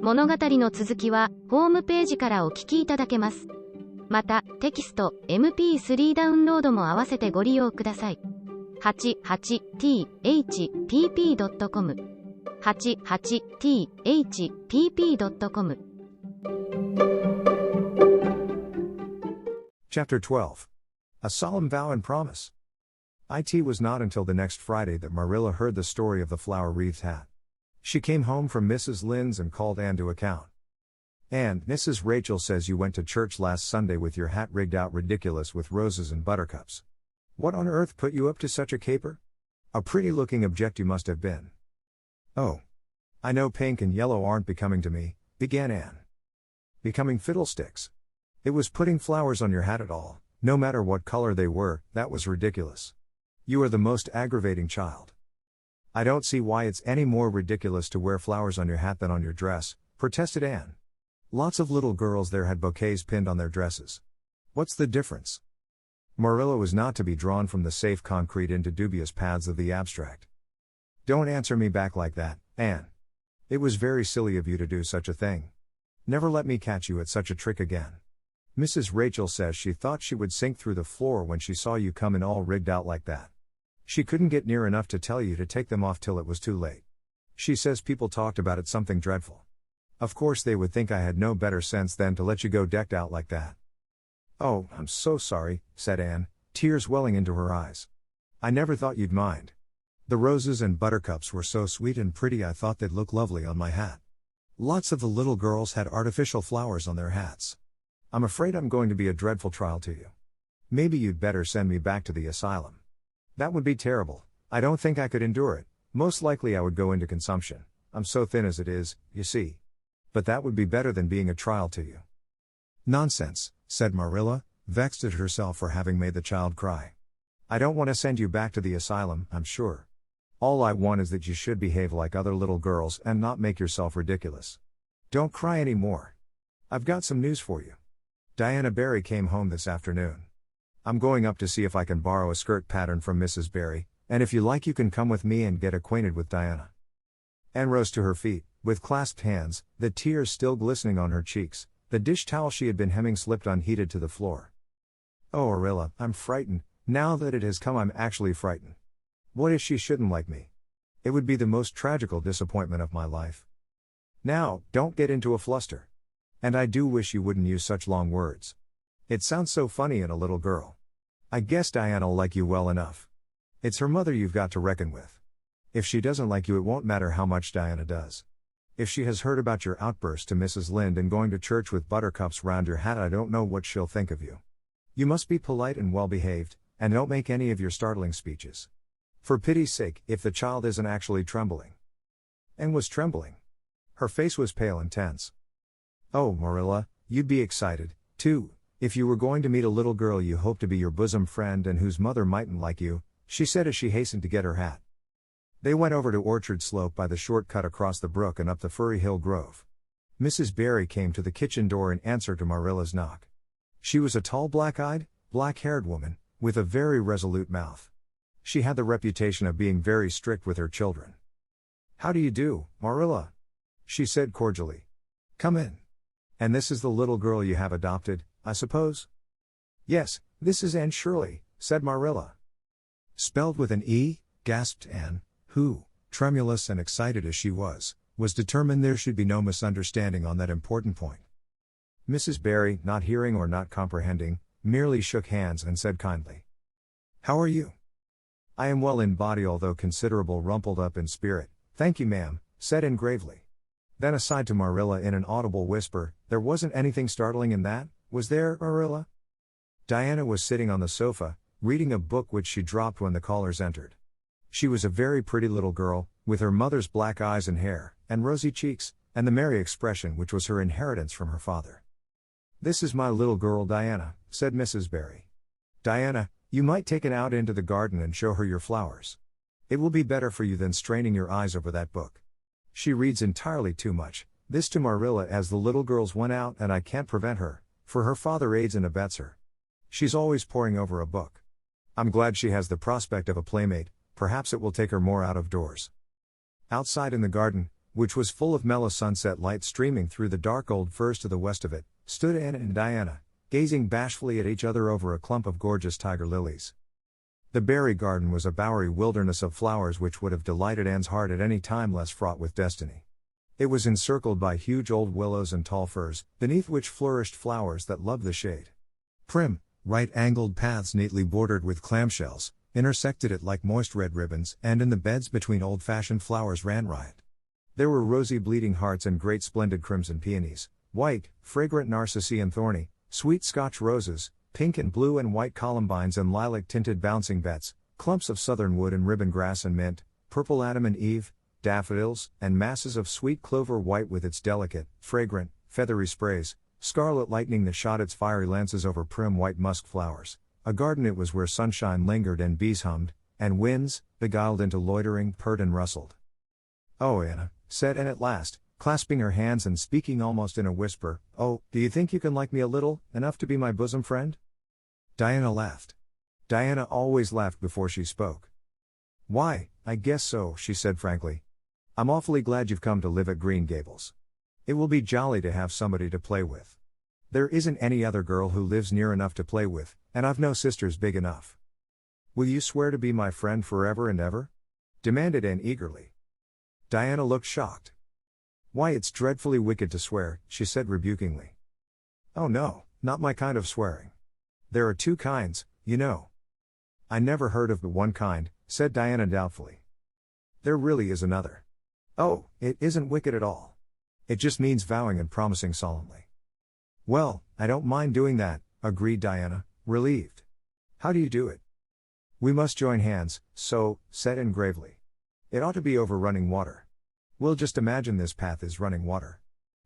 物語の続きはホームページからお聞きいただけます。また、テキスト、MP3 ダウンロードも合わせてご利用ください。88thpp.com 88thpp.com Chapter 12. A Solemn Vow and Promise. It was not until the next Friday that Marilla heard the story of the flower-wreathed hat. She came home from Mrs. Lynde's and called Anne to account. "Anne, Mrs. Rachel says you went to church last Sunday with your hat rigged out ridiculous with roses and buttercups. What on earth put you up to such a caper? A pretty-looking object you must have been." "Oh. I know pink and yellow aren't becoming to me," began Anne. "Becoming fiddlesticks. It was putting flowers on your hat at all, no matter what color they were, that was ridiculous. You are the most aggravating child." "I don't see why it's any more ridiculous to wear flowers on your hat than on your dress," protested Anne. "Lots of little girls there had bouquets pinned on their dresses. What's the difference?" Marilla was not to be drawn from the safe concrete into dubious paths of the abstract. "Don't answer me back like that, Anne. It was very silly of you to do such a thing. Never let me catch you at such a trick again. Mrs. Rachel says she thought she would sink through the floor when she saw you come in all rigged out like that. She couldn't get near enough to tell you to take them off till it was too late. She says people talked about it something dreadful. Of course they would think I had no better sense than to let you go decked out like that." "Oh, I'm so sorry," said Anne, tears welling into her eyes. "I never thought you'd mind. The roses and buttercups were so sweet and pretty I thought they'd look lovely on my hat. Lots of the little girls had artificial flowers on their hats. I'm afraid I'm going to be a dreadful trial to you. Maybe you'd better send me back to the asylum." "That would be terrible. I don't think I could endure it. Most likely I would go into consumption. I'm so thin as it is, you see. But that would be better than being a trial to you." "Nonsense," said Marilla, vexed at herself for having made the child cry. "I don't want to send you back to the asylum, I'm sure. All I want is that you should behave like other little girls and not make yourself ridiculous. Don't cry any more. I've got some news for you. Diana Barry came home this afternoon. I'm going up to see if I can borrow a skirt pattern from Mrs. Barry, and if you like you can come with me and get acquainted with Diana." Anne rose to her feet, with clasped hands, the tears still glistening on her cheeks. The dish towel she had been hemming slipped unheeded to the floor. "Oh, Marilla, I'm frightened. Now that it has come I'm actually frightened. What if she shouldn't like me? It would be the most tragical disappointment of my life. Now, don't get into a fluster. And I do wish you wouldn't use such long words. It sounds so funny in a little girl. I guess Diana'll like you well enough. It's her mother you've got to reckon with. If she doesn't like you it won't matter how much Diana does. If she has heard about your outburst to Mrs. Lynde and going to church with buttercups round your hat I don't know what she'll think of you. You must be polite and well behaved, and don't make any of your startling speeches. For pity's sake, if the child isn't actually trembling." Anne was trembling. Her face was pale and tense. "Oh, Marilla, you'd be excited, too, if you were going to meet a little girl you hope to be your bosom friend and whose mother mightn't like you," she said as she hastened to get her hat. They went over to Orchard Slope by the short cut across the brook and up the Furry Hill Grove. Mrs. Barry came to the kitchen door in answer to Marilla's knock. She was a tall black-eyed, black-haired woman, with a very resolute mouth. She had the reputation of being very strict with her children. "How do you do, Marilla?" she said cordially. "Come in. And this is the little girl you have adopted, I suppose?" "Yes, this is Anne Shirley," said Marilla. "Spelled with an E?" gasped Anne, who, tremulous and excited as she was determined there should be no misunderstanding on that important point. Mrs. Barry, not hearing or not comprehending, merely shook hands and said kindly, "How are you?" "I am well in body although considerable rumpled up in spirit, thank you ma'am," said Anne gravely. Then aside to Marilla in an audible whisper, "There wasn't anything startling in that, was there, Marilla?" Diana was sitting on the sofa, reading a book which she dropped when the callers entered. She was a very pretty little girl, with her mother's black eyes and hair, and rosy cheeks, and the merry expression which was her inheritance from her father. "This is my little girl Diana," said Mrs. Barry. "Diana, you might take it out into the garden and show her your flowers. It will be better for you than straining your eyes over that book. She reads entirely too much," this to Marilla as the little girls went out, "and I can't prevent her, for her father aids and abets her. She's always poring over a book. I'm glad she has the prospect of a playmate, perhaps it will take her more out of doors." Outside in the garden, which was full of mellow sunset light streaming through the dark old firs to the west of it, stood Anne and Diana, gazing bashfully at each other over a clump of gorgeous tiger lilies. The berry garden was a bowery wilderness of flowers which would have delighted Anne's heart at any time less fraught with destiny. It was encircled by huge old willows and tall firs, beneath which flourished flowers that loved the shade. Prim, right-angled paths neatly bordered with clamshells, intersected it like moist red ribbons, and in the beds between old-fashioned flowers ran riot. There were rosy bleeding hearts and great splendid crimson peonies, white, fragrant narcissi and thorny, sweet Scotch roses, pink and blue and white columbines and lilac-tinted bouncing bets, clumps of southern wood and ribbon grass and mint, purple Adam and Eve, daffodils, and masses of sweet clover white with its delicate, fragrant, feathery sprays, scarlet lightning that shot its fiery lances over prim white musk flowers. A garden it was where sunshine lingered and bees hummed, and winds, beguiled into loitering, purred and rustled. "Oh, Anna," said Anne at last, clasping her hands and speaking almost in a whisper, "oh, do you think you can like me a little, enough to be my bosom friend?" Diana laughed. Diana always laughed before she spoke. "Why, I guess so," she said frankly. "I'm awfully glad you've come to live at Green Gables. It will be jolly to have somebody to play with. There isn't any other girl who lives near enough to play with, and I've no sisters big enough." "Will you swear to be my friend forever and ever?" demanded Anne eagerly. Diana looked shocked. "Why, it's dreadfully wicked to swear," she said rebukingly. "Oh no, not my kind of swearing. There are two kinds, you know." "I never heard of the one kind," said Diana doubtfully. "There really is another." "Oh, it isn't wicked at all. It just means vowing and promising solemnly." "Well, I don't mind doing that," agreed Diana, relieved. "How do you do it?" "We must join hands, so," said Anne gravely. "It ought to be over running water. We'll just imagine this path is running water.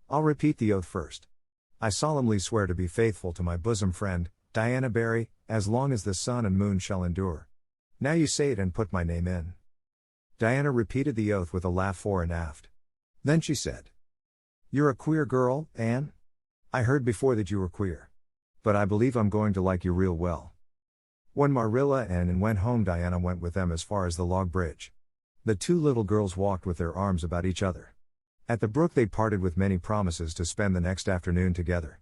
I'll repeat the oath first. I solemnly swear to be faithful to my bosom friend, Diana Barry, as long as the sun and moon shall endure. Now you say it and put my name in." Diana repeated the oath with a laugh fore and aft. Then she said, "You're a queer girl, Anne. I heard before that you were queer. But I believe I'm going to like you real well." When Marilla and Anne went home, Diana went with them as far as the log bridge. The two little girls walked with their arms about each other. At the brook they parted with many promises to spend the next afternoon together.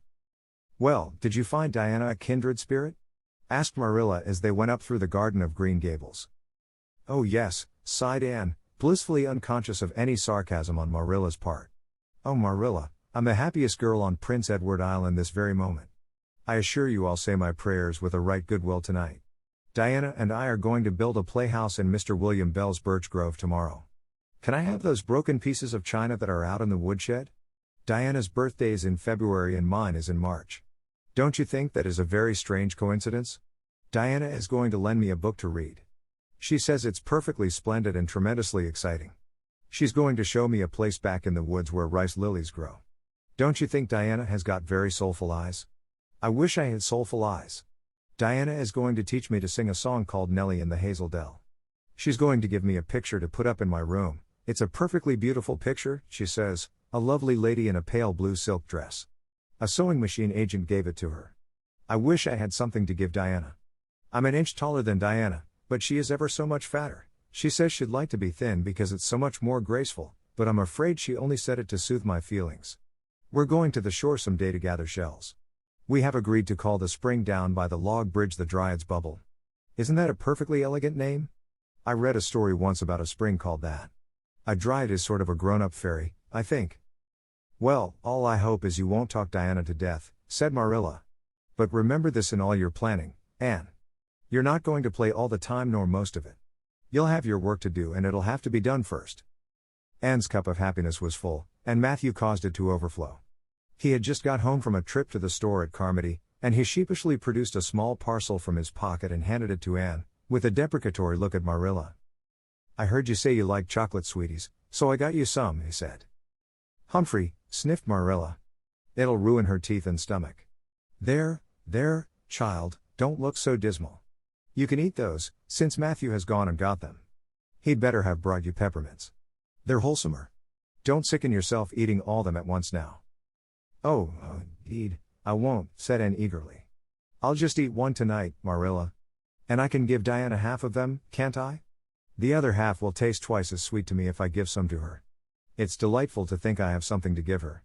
"Well, did you find Diana a kindred spirit?" asked Marilla as they went up through the garden of Green Gables. "Oh yes," sighed Anne, blissfully unconscious of any sarcasm on Marilla's part. "Oh Marilla, I'm the happiest girl on Prince Edward Island this very moment. I assure you I'll say my prayers with a right good will tonight. Diana and I are going to build a playhouse in Mr. William Bell's birch grove tomorrow. Can I have those broken pieces of china that are out in the woodshed? Diana's birthday is in February and mine is in March. Don't you think that is a very strange coincidence? Diana is going to lend me a book to read. She says it's perfectly splendid and tremendously exciting. She's going to show me a place back in the woods where rice lilies grow. Don't you think Diana has got very soulful eyes? I wish I had soulful eyes. Diana is going to teach me to sing a song called Nellie in the Hazel Dell. She's going to give me a picture to put up in my room. It's a perfectly beautiful picture, she says, a lovely lady in a pale blue silk dress. A sewing machine agent gave it to her. I wish I had something to give Diana. I'm an inch taller than Diana, but she is ever so much fatter. She says she'd like to be thin because it's so much more graceful, but I'm afraid she only said it to soothe my feelings. We're going to the shore some day to gather shells. We have agreed to call the spring down by the log bridge the Dryad's Bubble. Isn't that a perfectly elegant name? I read a story once about a spring called that. A dryad is sort of a grown-up fairy, I think." "Well, all I hope is you won't talk Diana to death," said Marilla. "But remember this in all your planning, Anne. You're not going to play all the time nor most of it. You'll have your work to do and it'll have to be done first." Anne's cup of happiness was full, and Matthew caused it to overflow. He had just got home from a trip to the store at Carmody, and he sheepishly produced a small parcel from his pocket and handed it to Anne, with a deprecatory look at Marilla. "I heard you say you like chocolate sweeties, so I got you some," he said. "Humphrey," sniffed Marilla. "It'll ruin her teeth and stomach." There, child, don't look so dismal. You can eat those, since Matthew has gone and got them. He'd better have brought you peppermints. They're wholesomer. Don't sicken yourself eating all them at once now." Oh, indeed, I won't," said Anne eagerly. "I'll just eat one tonight, Marilla. And I can give Diana half of them, can't I? The other half will taste twice as sweet to me if I give some to her. It's delightful to think I have something to give her.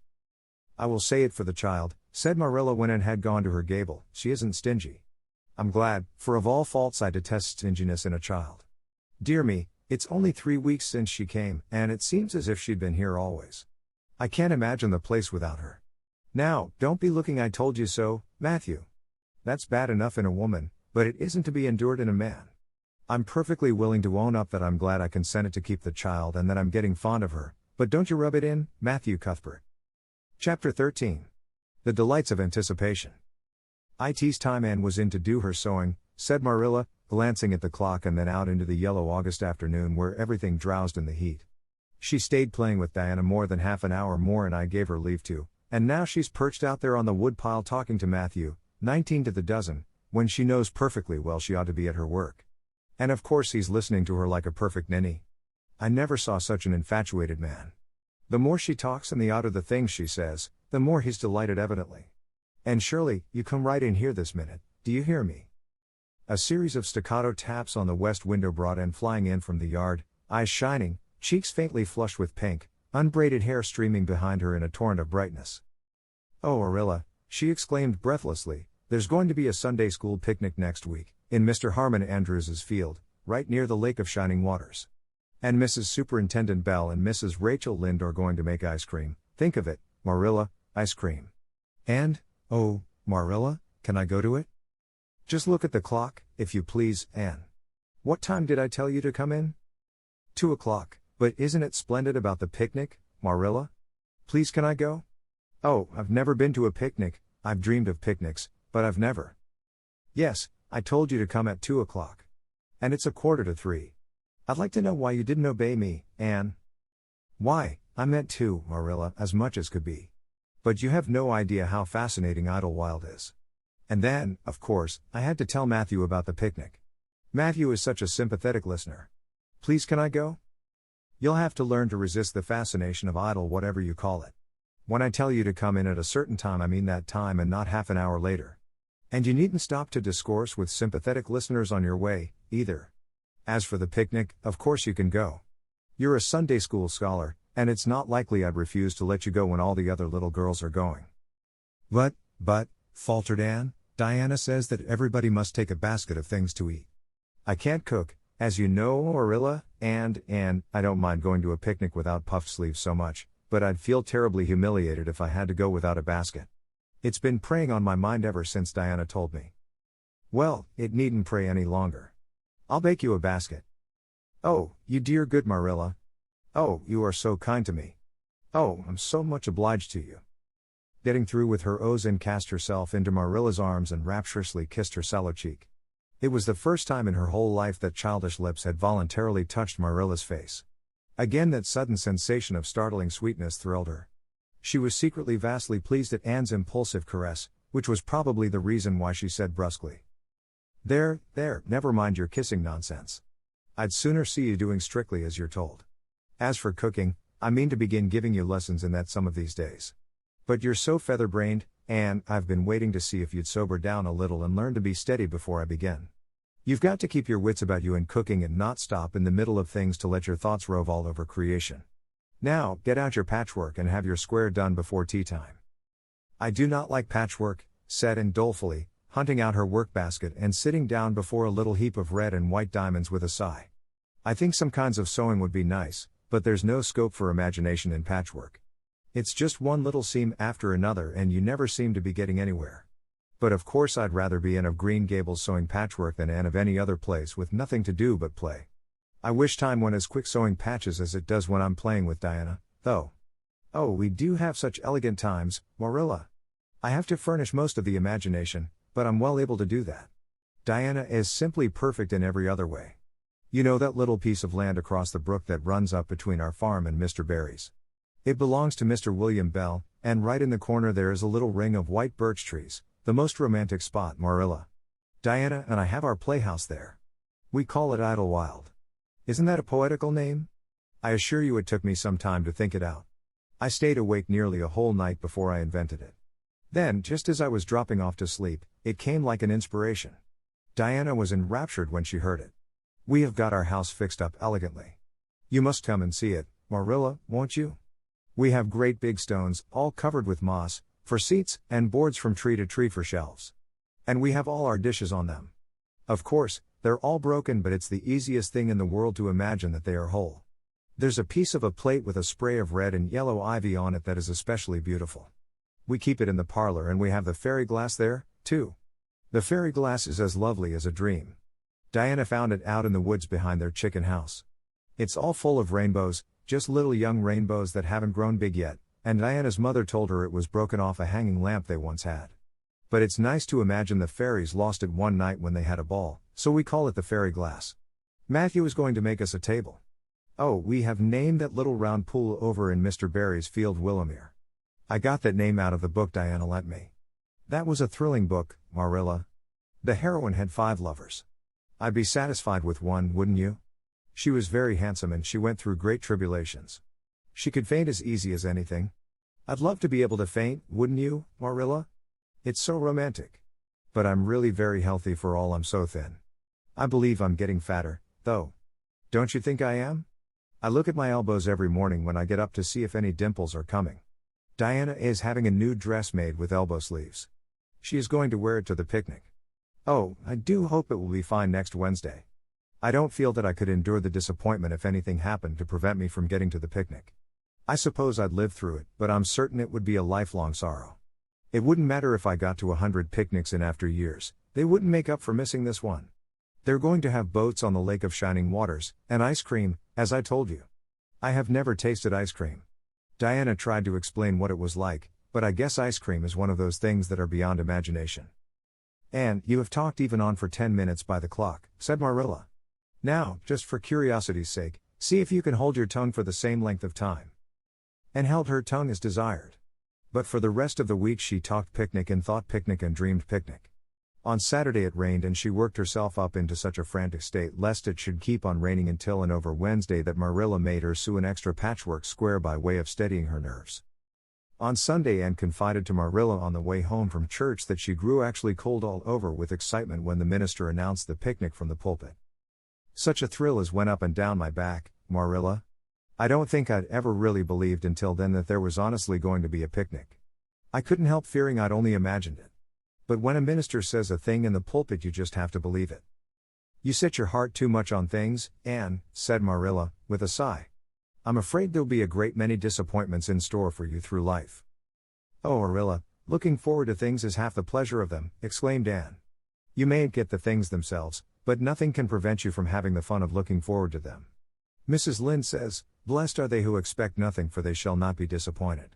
I will say it for the child, said Marilla when Anne had gone to her gable, she isn't stingy. I'm glad, for of all faults I detest stinginess in a child. Dear me, it's only 3 weeks since she came, and it seems as if she'd been here always. I can't imagine the place without her. Now, don't be looking I told you so, Matthew. That's bad enough in a woman, but it isn't to be endured in a man. I'm perfectly willing to own up that I'm glad I consented to keep the child and that I'm getting fond of her, but don't you rub it in, Matthew Cuthbert. Chapter 13. The Delights of Anticipation. It's time Anne was in to do her sewing, said Marilla, glancing at the clock and then out into the yellow August afternoon where everything drowsed in the heat. She stayed playing with Diana more than half an hour more and I gave her leave to, and now she's perched out there on the woodpile talking to Matthew, 19 to the dozen, when she knows perfectly well she ought to be at her work. And of course he's listening to her like a perfect ninny. I never saw such an infatuated man. The more she talks and the odder the things she says, the more he's delighted evidently. And Shirley, you come right in here this minute, do you hear me? A series of staccato taps on the west window brought Anne flying in from the yard, eyes shining, cheeks faintly flushed with pink, unbraided hair streaming behind her in a torrent of brightness. Oh Arilla, she exclaimed breathlessly, there's going to be a Sunday school picnic next week, in Mr. Harmon Andrews's field, right near the Lake of Shining Waters. And Mrs. Superintendent Bell and Mrs. Rachel Lynde are going to make ice cream, think of it, Marilla, ice cream. And, oh, Marilla, can I go to it? Just look at the clock, if you please, Anne. What time did I tell you to come in? 2 o'clock, but isn't it splendid about the picnic, Marilla? Please can I go? Oh, I've never been to a picnic, I've dreamed of picnics, but I've never. Yes, I told you to come at 2 o'clock. And it's 2:45. I'd like to know why you didn't obey me, Anne. Why, I meant to, Marilla, as much as could be. But you have no idea how fascinating Idlewild is. And then, of course, I had to tell Matthew about the picnic. Matthew is such a sympathetic listener. Please can I go? You'll have to learn to resist the fascination of idle whatever you call it. When I tell you to come in at a certain time I mean that time and not half an hour later. And you needn't stop to discourse with sympathetic listeners on your way, either. As for the picnic, of course you can go. You're a Sunday school scholar, and it's not likely I'd refuse to let you go when all the other little girls are going. But, faltered Anne, Diana says that everybody must take a basket of things to eat. I can't cook, as you know, Orilla, and I don't mind going to a picnic without puffed sleeves so much, but I'd feel terribly humiliated if I had to go without a basket. It's been preying on my mind ever since Diana told me. Well, it needn't prey any longer. I'll bake you a basket. Oh, you dear good Marilla. Oh, you are so kind to me. Oh, I'm so much obliged to you. Getting through with her o's and cast herself into Marilla's arms and rapturously kissed her sallow cheek. It was the first time in her whole life that childish lips had voluntarily touched Marilla's face. Again that sudden sensation of startling sweetness thrilled her. She was secretly vastly pleased at Anne's impulsive caress, which was probably the reason why she said brusquely, There, never mind your kissing nonsense. I'd sooner see you doing strictly as you're told. As for cooking, I mean to begin giving you lessons in that some of these days. But you're so feather-brained, Anne, I've been waiting to see if you'd sober down a little and learn to be steady before I begin. You've got to keep your wits about you in cooking and not stop in the middle of things to let your thoughts rove all over creation. Now, get out your patchwork and have your square done before tea time. I do not like patchwork, said Anne dolefully, hunting out her work-basket and sitting down before a little heap of red and white diamonds with a sigh. I think some kinds of sewing would be nice, but there's no scope for imagination in patchwork. It's just one little seam after another and you never seem to be getting anywhere. But of course I'd rather be Anne of Green Gables sewing patchwork than Anne of any other place with nothing to do but play. I wish time went as quick sewing patches as it does when I'm playing with Diana, though. Oh, we do have such elegant times, Marilla. I have to furnish most of the imagination, but I'm well able to do that. Diana is simply perfect in every other way. You know that little piece of land across the brook that runs up between our farm and Mr. Barry's? It belongs to Mr. William Bell, and right in the corner there is a little ring of white birch trees, the most romantic spot, Marilla. Diana and I have our playhouse there. We call it Idlewild. Isn't that a poetical name? I assure you it took me some time to think it out. I stayed awake nearly a whole night before I invented it. Then, just as I was dropping off to sleep, it came like an inspiration. Diana was enraptured when she heard it. We have got our house fixed up elegantly. You must come and see it, Marilla, won't you? We have great big stones, all covered with moss, for seats, and boards from tree to tree for shelves. And we have all our dishes on them. Of course, they're all broken, but it's the easiest thing in the world to imagine that they are whole. There's a piece of a plate with a spray of red and yellow ivy on it that is especially beautiful. We keep it in the parlor, and we have the fairy glass there, too. The fairy glass is as lovely as a dream. Diana found it out in the woods behind their chicken house. It's all full of rainbows, just little young rainbows that haven't grown big yet, and Diana's mother told her it was broken off a hanging lamp they once had. But it's nice to imagine the fairies lost it one night when they had a ball, so we call it the fairy glass. Matthew is going to make us a table. Oh, we have named that little round pool over in Mr. Barry's field Willowmere. I got that name out of the book Diana lent me. That was a thrilling book, Marilla. The heroine had 5 lovers. I'd be satisfied with one, wouldn't you? She was very handsome and she went through great tribulations. She could faint as easy as anything. I'd love to be able to faint, wouldn't you, Marilla? It's so romantic. But I'm really very healthy for all I'm so thin. I believe I'm getting fatter, though. Don't you think I am? I look at my elbows every morning when I get up to see if any dimples are coming. Diana is having a new dress made with elbow sleeves. She is going to wear it to the picnic. Oh, I do hope it will be fine next Wednesday. I don't feel that I could endure the disappointment if anything happened to prevent me from getting to the picnic. I suppose I'd live through it, but I'm certain it would be a lifelong sorrow. It wouldn't matter if I got to 100 picnics in after years, they wouldn't make up for missing this one. They're going to have boats on the Lake of Shining Waters, and ice cream, as I told you. I have never tasted ice cream. Diana tried to explain what it was like, but I guess ice cream is one of those things that are beyond imagination. And you have talked even on for 10 minutes by the clock, said Marilla. Now, just for curiosity's sake, see if you can hold your tongue for the same length of time. And held her tongue as desired. But for the rest of the week she talked picnic and thought picnic and dreamed picnic. On Saturday it rained and she worked herself up into such a frantic state lest it should keep on raining until and over Wednesday that Marilla made her sew an extra patchwork square by way of steadying her nerves. On Sunday Anne confided to Marilla on the way home from church that she grew actually cold all over with excitement when the minister announced the picnic from the pulpit. Such a thrill as went up and down my back, Marilla. I don't think I'd ever really believed until then that there was honestly going to be a picnic. I couldn't help fearing I'd only imagined it. But when a minister says a thing in the pulpit you just have to believe it. You set your heart too much on things, Anne, said Marilla, with a sigh. I'm afraid there'll be a great many disappointments in store for you through life. Oh, Marilla, looking forward to things is half the pleasure of them, exclaimed Anne. You mayn't get the things themselves, but nothing can prevent you from having the fun of looking forward to them. Mrs. Lynde says, blessed are they who expect nothing, for they shall not be disappointed.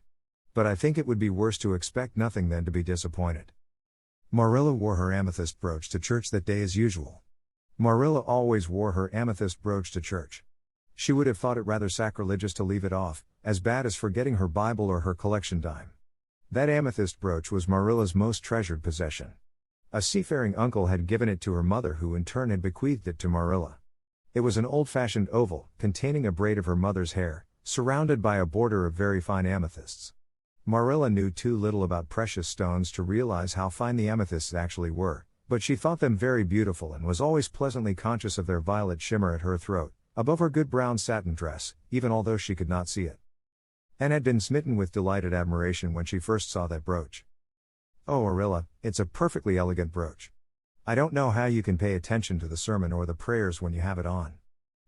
But I think it would be worse to expect nothing than to be disappointed. Marilla wore her amethyst brooch to church that day as usual. Marilla always wore her amethyst brooch to church. She would have thought it rather sacrilegious to leave it off, as bad as forgetting her Bible or her collection dime. That amethyst brooch was Marilla's most treasured possession. A seafaring uncle had given it to her mother, who in turn had bequeathed it to Marilla. It was an old-fashioned oval, containing a braid of her mother's hair, surrounded by a border of very fine amethysts. Marilla knew too little about precious stones to realize how fine the amethysts actually were, but she thought them very beautiful and was always pleasantly conscious of their violet shimmer at her throat, above her good brown satin dress, even although she could not see it. Anne had been smitten with delighted admiration when she first saw that brooch. Oh, Marilla, it's a perfectly elegant brooch. I don't know how you can pay attention to the sermon or the prayers when you have it on.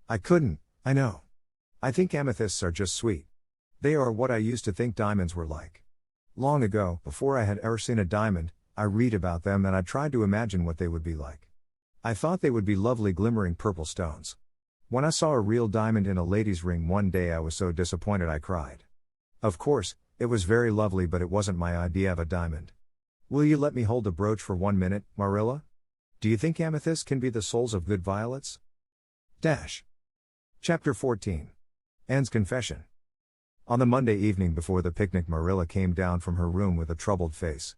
I couldn't, I know. I think amethysts are just sweet. They are what I used to think diamonds were like. Long ago, before I had ever seen a diamond, I read about them and I tried to imagine what they would be like. I thought they would be lovely glimmering purple stones. When I saw a real diamond in a lady's ring one day I was so disappointed I cried. Of course, it was very lovely, but it wasn't my idea of a diamond. Will you let me hold the brooch for 1 minute, Marilla? Do you think amethysts can be the souls of good violets? Chapter 14. Anne's Confession. On the Monday evening before the picnic, Marilla came down from her room with a troubled face.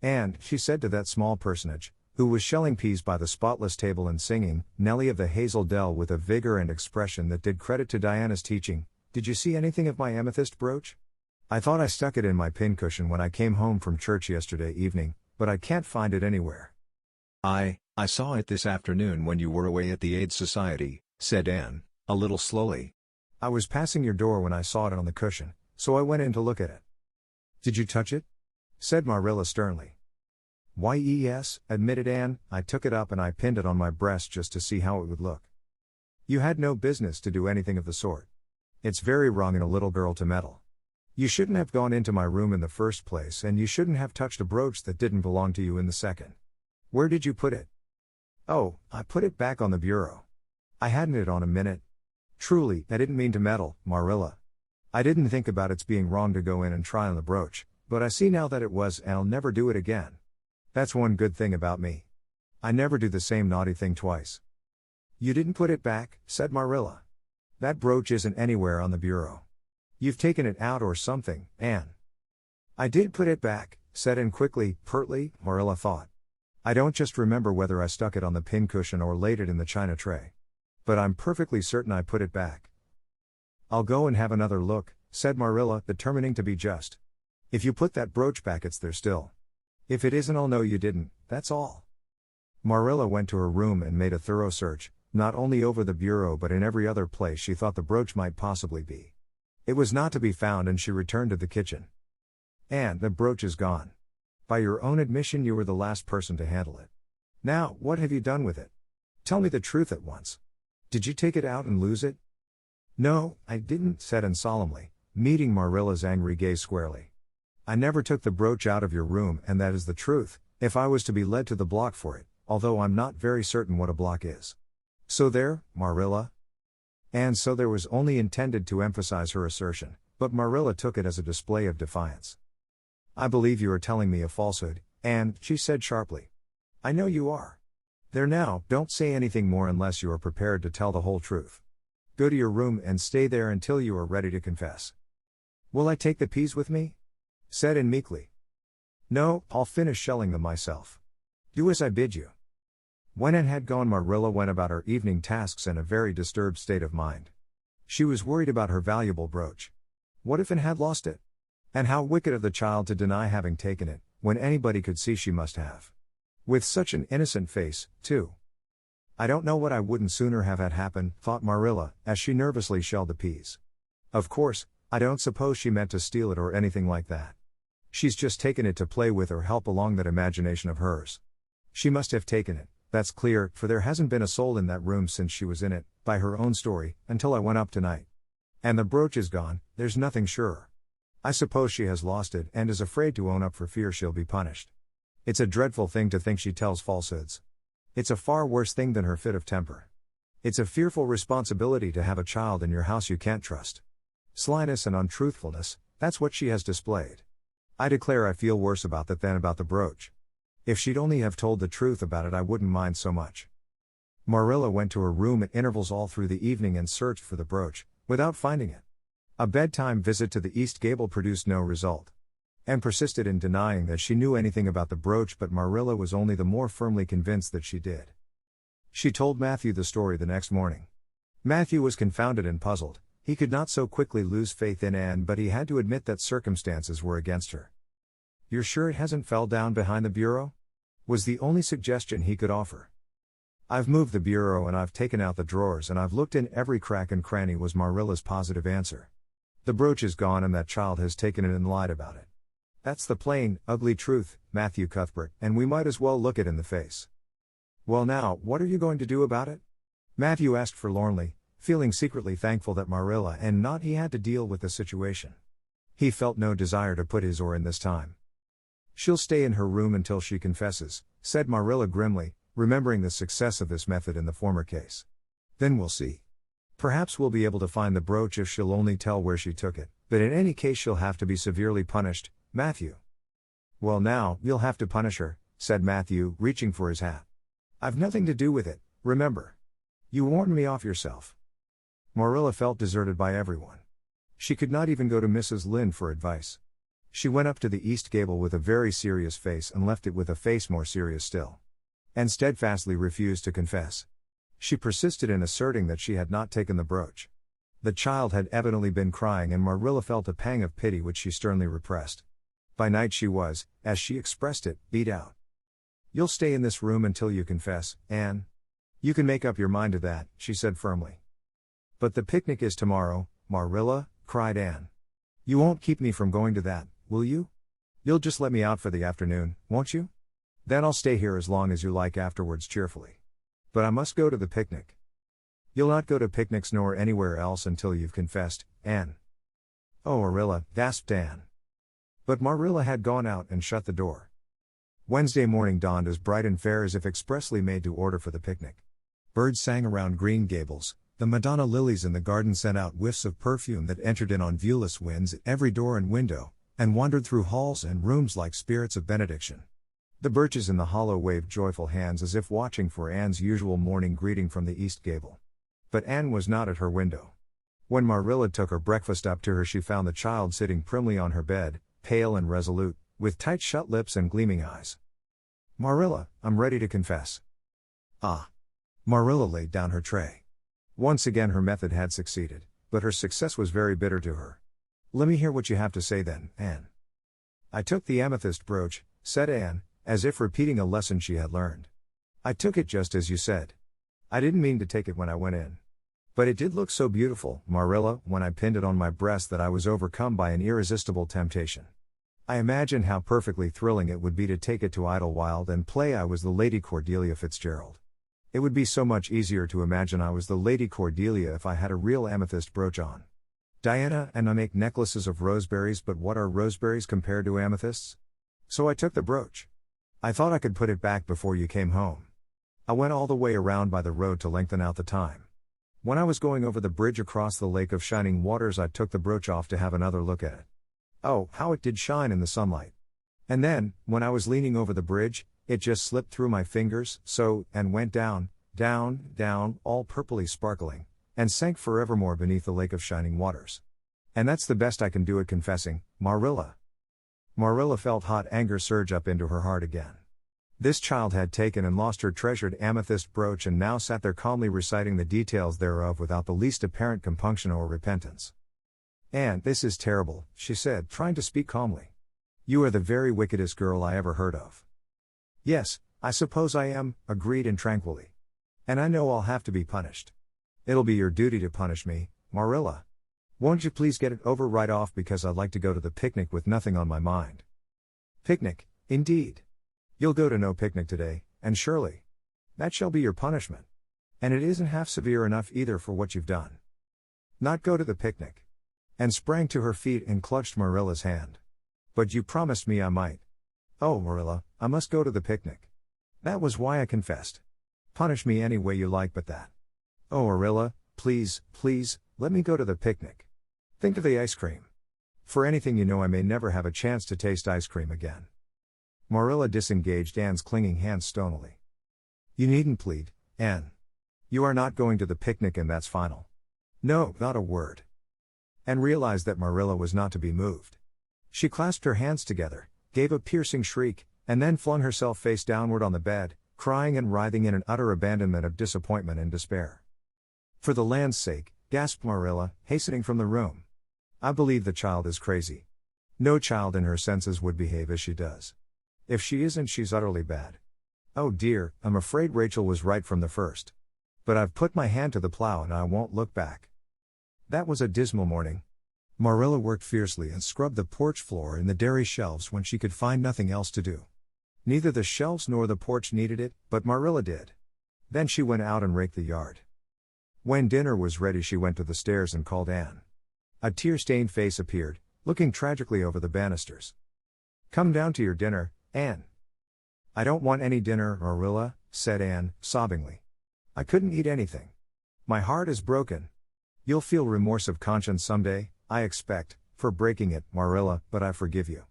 "Anne," she said to that small personage, who was shelling peas by the spotless table and singing Nellie of the Hazel Dell with a vigor and expression that did credit to Diana's teaching, "did you see anything of my amethyst brooch? I thought I stuck it in my pincushion when I came home from church yesterday evening, but I can't find it anywhere." I saw it this afternoon when you were away at the Aid Society," said Anne, a little slowly. "I was passing your door when I saw it on the cushion, so I went in to look at it. Did you touch it? Said Marilla sternly. Why, yes, admitted Anne. I took it up and I pinned it on my breast just to see how it would look. You had no business to do anything of the sort. It's very wrong in a little girl to meddle. You shouldn't have gone into my room in the first place, and you shouldn't have touched a brooch that didn't belong to you in the second. Where did you put it? Oh, I put it back on the bureau. I hadn't it on a minute. Truly, I didn't mean to meddle, Marilla. I didn't think about its being wrong to go in and try on the brooch, but I see now that it was, and I'll never do it again. That's one good thing about me. I never do the same naughty thing twice. You didn't put it back, said Marilla. That brooch isn't anywhere on the bureau. You've taken it out or something, Anne. I did put it back, said Anne quickly, pertly, Marilla thought. I don't just remember whether I stuck it on the pincushion or laid it in the china tray. But I'm perfectly certain I put it back. I'll go and have another look, said Marilla, determining to be just. If you put that brooch back, it's there still. If it isn't, I'll know you didn't, that's all. Marilla went to her room and made a thorough search, not only over the bureau but in every other place she thought the brooch might possibly be. It was not to be found, and she returned to the kitchen. Anne, the brooch is gone. By your own admission, you were the last person to handle it. Now, what have you done with it? Tell me the truth at once. Did you take it out and lose it? No, I didn't, said Anne solemnly, meeting Marilla's angry gaze squarely. I never took the brooch out of your room, and that is the truth, if I was to be led to the block for it, although I'm not very certain what a block is. So there, Marilla. And so there was only intended to emphasize her assertion, but Marilla took it as a display of defiance. I believe you are telling me a falsehood, Anne, she said sharply. I know you are. There now, don't say anything more unless you are prepared to tell the whole truth. Go to your room and stay there until you are ready to confess. Will I take the peas with me? Said Anne meekly. No, I'll finish shelling them myself. Do as I bid you. When Anne had gone, Marilla went about her evening tasks in a very disturbed state of mind. She was worried about her valuable brooch. What if Anne had lost it? And how wicked of the child to deny having taken it, when anybody could see she must have. With such an innocent face, too. I don't know what I wouldn't sooner have had happen, thought Marilla, as she nervously shelled the peas. Of course, I don't suppose she meant to steal it or anything like that. She's just taken it to play with or help along that imagination of hers. She must have taken it, that's clear, for there hasn't been a soul in that room since she was in it, by her own story, until I went up tonight. And the brooch is gone, there's nothing surer. I suppose she has lost it and is afraid to own up for fear she'll be punished. It's a dreadful thing to think she tells falsehoods. It's a far worse thing than her fit of temper. It's a fearful responsibility to have a child in your house you can't trust. Slyness and untruthfulness, that's what she has displayed. I declare I feel worse about that than about the brooch. If she'd only have told the truth about it, I wouldn't mind so much. Marilla went to her room at intervals all through the evening and searched for the brooch, without finding it. A bedtime visit to the east gable produced no result. Anne persisted in denying that she knew anything about the brooch, but Marilla was only the more firmly convinced that she did. She told Matthew the story the next morning. Matthew was confounded and puzzled. He could not so quickly lose faith in Anne, but he had to admit that circumstances were against her. You're sure it hasn't fell down behind the bureau? Was the only suggestion he could offer. I've moved the bureau and I've taken out the drawers and I've looked in every crack and cranny, was Marilla's positive answer. The brooch is gone and that child has taken it and lied about it. That's the plain, ugly truth, Matthew Cuthbert, and we might as well look it in the face. Well now, what are you going to do about it? Matthew asked forlornly, feeling secretly thankful that Marilla and not he had to deal with the situation. He felt no desire to put his oar in this time. She'll stay in her room until she confesses, said Marilla grimly, remembering the success of this method in the former case. Then we'll see. Perhaps we'll be able to find the brooch if she'll only tell where she took it, but in any case she'll have to be severely punished, Matthew. Well now, you'll have to punish her, said Matthew, reaching for his hat. I've nothing to do with it, remember. You warned me off yourself. Marilla felt deserted by everyone. She could not even go to Mrs. Lynde for advice. She went up to the east gable with a very serious face and left it with a face more serious still. And steadfastly refused to confess. She persisted in asserting that she had not taken the brooch. The child had evidently been crying and Marilla felt a pang of pity which she sternly repressed. By night she was, as she expressed it, beat out. You'll stay in this room until you confess, Anne. You can make up your mind to that, she said firmly. But the picnic is tomorrow, Marilla, cried Anne. You won't keep me from going to that, will you? You'll just let me out for the afternoon, won't you? Then I'll stay here as long as you like afterwards cheerfully. But I must go to the picnic. You'll not go to picnics nor anywhere else until you've confessed, Anne. Oh, Marilla, gasped Anne. But Marilla had gone out and shut the door. Wednesday morning dawned as bright and fair as if expressly made to order for the picnic. Birds sang around Green Gables, the Madonna lilies in the garden sent out whiffs of perfume that entered in on viewless winds at every door and window, and wandered through halls and rooms like spirits of benediction. The birches in the hollow waved joyful hands as if watching for Anne's usual morning greeting from the east gable. But Anne was not at her window. When Marilla took her breakfast up to her, she found the child sitting primly on her bed, pale and resolute, with tight shut lips and gleaming eyes. Marilla, I'm ready to confess. Ah. Marilla laid down her tray. Once again her method had succeeded, but her success was very bitter to her. Let me hear what you have to say then, Anne. I took the amethyst brooch, said Anne, as if repeating a lesson she had learned. I took it just as you said. I didn't mean to take it when I went in. But it did look so beautiful, Marilla, when I pinned it on my breast that I was overcome by an irresistible temptation. I imagined how perfectly thrilling it would be to take it to Idlewild and play I was the Lady Cordelia Fitzgerald. It would be so much easier to imagine I was the Lady Cordelia if I had a real amethyst brooch on. Diana and I make necklaces of roseberries, but what are roseberries compared to amethysts? So I took the brooch. I thought I could put it back before you came home. I went all the way around by the road to lengthen out the time. When I was going over the bridge across the lake of shining waters, I took the brooch off to have another look at it. Oh, how it did shine in the sunlight. And then, when I was leaning over the bridge, it just slipped through my fingers, so, and went down, down, down, all purpley sparkling, and sank forevermore beneath the lake of shining waters. And that's the best I can do at confessing, Marilla. Marilla felt hot anger surge up into her heart again. This child had taken and lost her treasured amethyst brooch and now sat there calmly reciting the details thereof without the least apparent compunction or repentance. Anne, this is terrible, she said, trying to speak calmly. You are the very wickedest girl I ever heard of. Yes, I suppose I am, agreed Anne tranquilly. And I know I'll have to be punished. It'll be your duty to punish me, Marilla. Won't you please get it over right off, because I'd like to go to the picnic with nothing on my mind. Picnic, indeed. You'll go to no picnic today, and surely that shall be your punishment. And it isn't half severe enough either for what you've done. Not go to the picnic. Anne sprang to her feet and clutched Marilla's hand. But you promised me I might. Oh, Marilla, I must go to the picnic. That was why I confessed. Punish me any way you like but that. Oh, Marilla, please, please, let me go to the picnic. Think of the ice cream. For anything you know, I may never have a chance to taste ice cream again. Marilla disengaged Anne's clinging hands stonily. You needn't plead, Anne. You are not going to the picnic, and that's final. No, not a word. Anne realized that Marilla was not to be moved. She clasped her hands together, gave a piercing shriek, and then flung herself face downward on the bed, crying and writhing in an utter abandonment of disappointment and despair. For the land's sake, gasped Marilla, hastening from the room. I believe the child is crazy. No child in her senses would behave as she does. If she isn't, she's utterly bad. Oh dear, I'm afraid Rachel was right from the first. But I've put my hand to the plow and I won't look back. That was a dismal morning. Marilla worked fiercely and scrubbed the porch floor and the dairy shelves when she could find nothing else to do. Neither the shelves nor the porch needed it, but Marilla did. Then she went out and raked the yard. When dinner was ready, she went to the stairs and called Anne. A tear-stained face appeared, looking tragically over the banisters. Come down to your dinner, Anne. I don't want any dinner, Marilla, said Anne, sobbingly. I couldn't eat anything. My heart is broken. You'll feel remorse of conscience someday, I expect, for breaking it, Marilla, but I forgive you.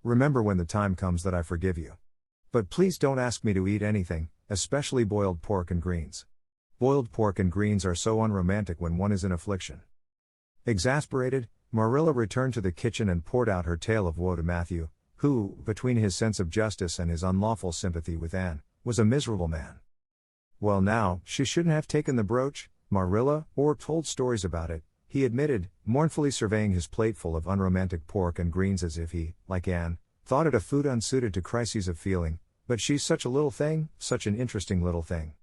Remember when the time comes that I forgive you. But please don't ask me to eat anything, especially boiled pork and greens. Boiled pork and greens are so unromantic when one is in affliction. Exasperated, Marilla returned to the kitchen and poured out her tale of woe to Matthew, who, between his sense of justice and his unlawful sympathy with Anne, was a miserable man. Well now, she shouldn't have taken the brooch, Marilla, or told stories about it, he admitted, mournfully surveying his plateful of unromantic pork and greens as if he, like Anne, thought it a food unsuited to crises of feeling. But she's such a little thing, such an interesting little thing.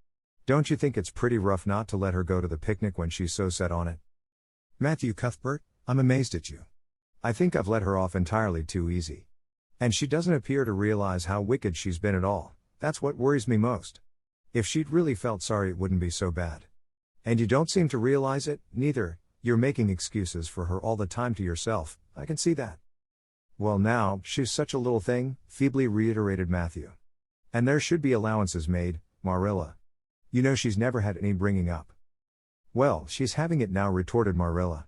Don't you think it's pretty rough not to let her go to the picnic when she's so set on it? Matthew Cuthbert, I'm amazed at you. I think I've let her off entirely too easy. And she doesn't appear to realize how wicked she's been at all. That's what worries me most. If she'd really felt sorry, it wouldn't be so bad. And you don't seem to realize it, neither. You're making excuses for her all the time to yourself, I can see that. Well now, she's such a little thing, feebly reiterated Matthew. And there should be allowances made, Marilla. You know she's never had any bringing up. Well, she's having it now, retorted Marilla.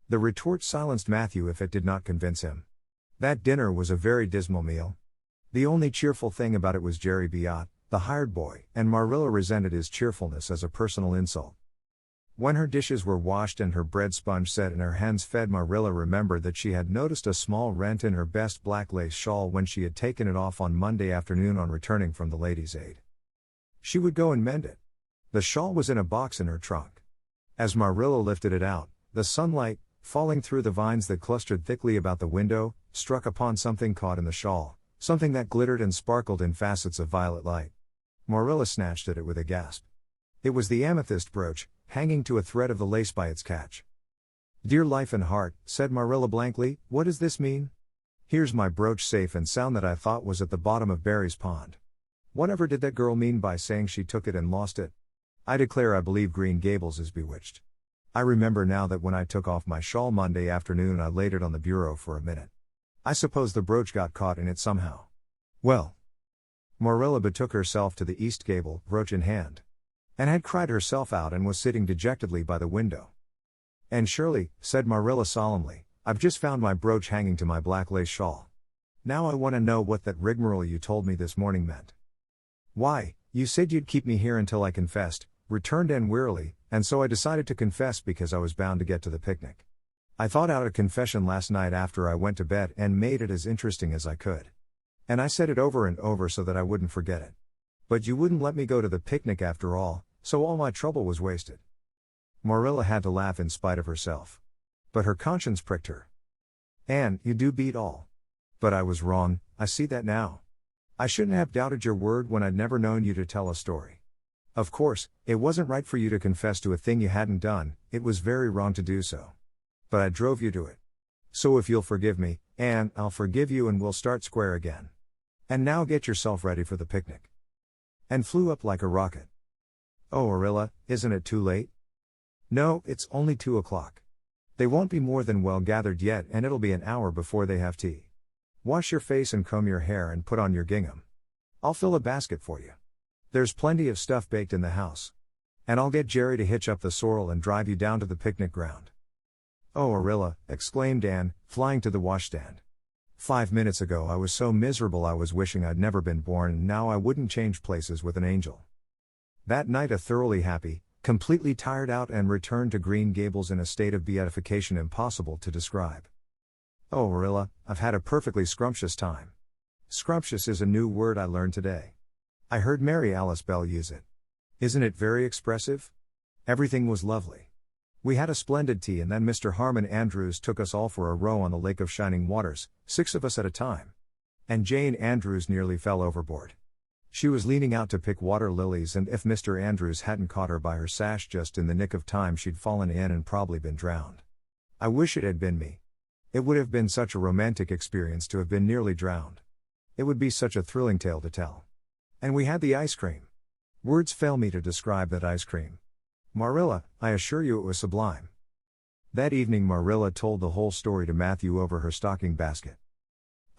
The retort silenced Matthew if it did not convince him. That dinner was a very dismal meal. The only cheerful thing about it was Jerry Biot, the hired boy, and Marilla resented his cheerfulness as a personal insult. When her dishes were washed and her bread sponge set and her hens fed, Marilla remembered that she had noticed a small rent in her best black lace shawl when she had taken it off on Monday afternoon on returning from the ladies' aid. She would go and mend it. The shawl was in a box in her trunk. As Marilla lifted it out, the sunlight, falling through the vines that clustered thickly about the window, struck upon something caught in the shawl, something that glittered and sparkled in facets of violet light. Marilla snatched at it with a gasp. It was the amethyst brooch, hanging to a thread of the lace by its catch. Dear life and heart, said Marilla blankly, what does this mean? Here's my brooch safe and sound that I thought was at the bottom of Barry's pond. Whatever did that girl mean by saying she took it and lost it? I declare I believe Green Gables is bewitched. I remember now that when I took off my shawl Monday afternoon I laid it on the bureau for a minute. I suppose the brooch got caught in it somehow. Well. Marilla betook herself to the east gable, brooch in hand. And had cried herself out and was sitting dejectedly by the window. And Shirley, said Marilla solemnly, I've just found my brooch hanging to my black lace shawl. Now I want to know what that rigmarole you told me this morning meant. Why, you said you'd keep me here until I confessed, returned Anne wearily, and so I decided to confess because I was bound to get to the picnic. I thought out a confession last night after I went to bed and made it as interesting as I could. And I said it over and over so that I wouldn't forget it. But you wouldn't let me go to the picnic after all, so all my trouble was wasted. Marilla had to laugh in spite of herself. But her conscience pricked her. Anne, you do beat all. But I was wrong, I see that now. I shouldn't have doubted your word when I'd never known you to tell a story. Of course, it wasn't right for you to confess to a thing you hadn't done, it was very wrong to do so. But I drove you to it. So if you'll forgive me, Anne, I'll forgive you and we'll start square again. And now get yourself ready for the picnic. And flew up like a rocket. Oh Marilla, isn't it too late? No, it's only 2 o'clock. They won't be more than well gathered yet and it'll be an hour before they have tea. Wash your face and comb your hair and put on your gingham. I'll fill a basket for you. There's plenty of stuff baked in the house. And I'll get Jerry to hitch up the sorrel and drive you down to the picnic ground. Oh Marilla, exclaimed Anne, flying to the washstand. 5 minutes ago I was so miserable I was wishing I'd never been born and now I wouldn't change places with an angel. That night a thoroughly happy, completely tired out and returned to Green Gables in a state of beatification impossible to describe. Oh Marilla, I've had a perfectly scrumptious time. Scrumptious is a new word I learned today. I heard Mary Alice Bell use it. Isn't it very expressive? Everything was lovely. We had a splendid tea and then Mr. Harmon Andrews took us all for a row on the Lake of Shining Waters, 6 of us at a time. And Jane Andrews nearly fell overboard. She was leaning out to pick water lilies and if Mr. Andrews hadn't caught her by her sash just in the nick of time she'd fallen in and probably been drowned. I wish it had been me. It would have been such a romantic experience to have been nearly drowned. It would be such a thrilling tale to tell. And we had the ice cream. Words fail me to describe that ice cream. Marilla, I assure you it was sublime. That evening Marilla told the whole story to Matthew over her stocking basket.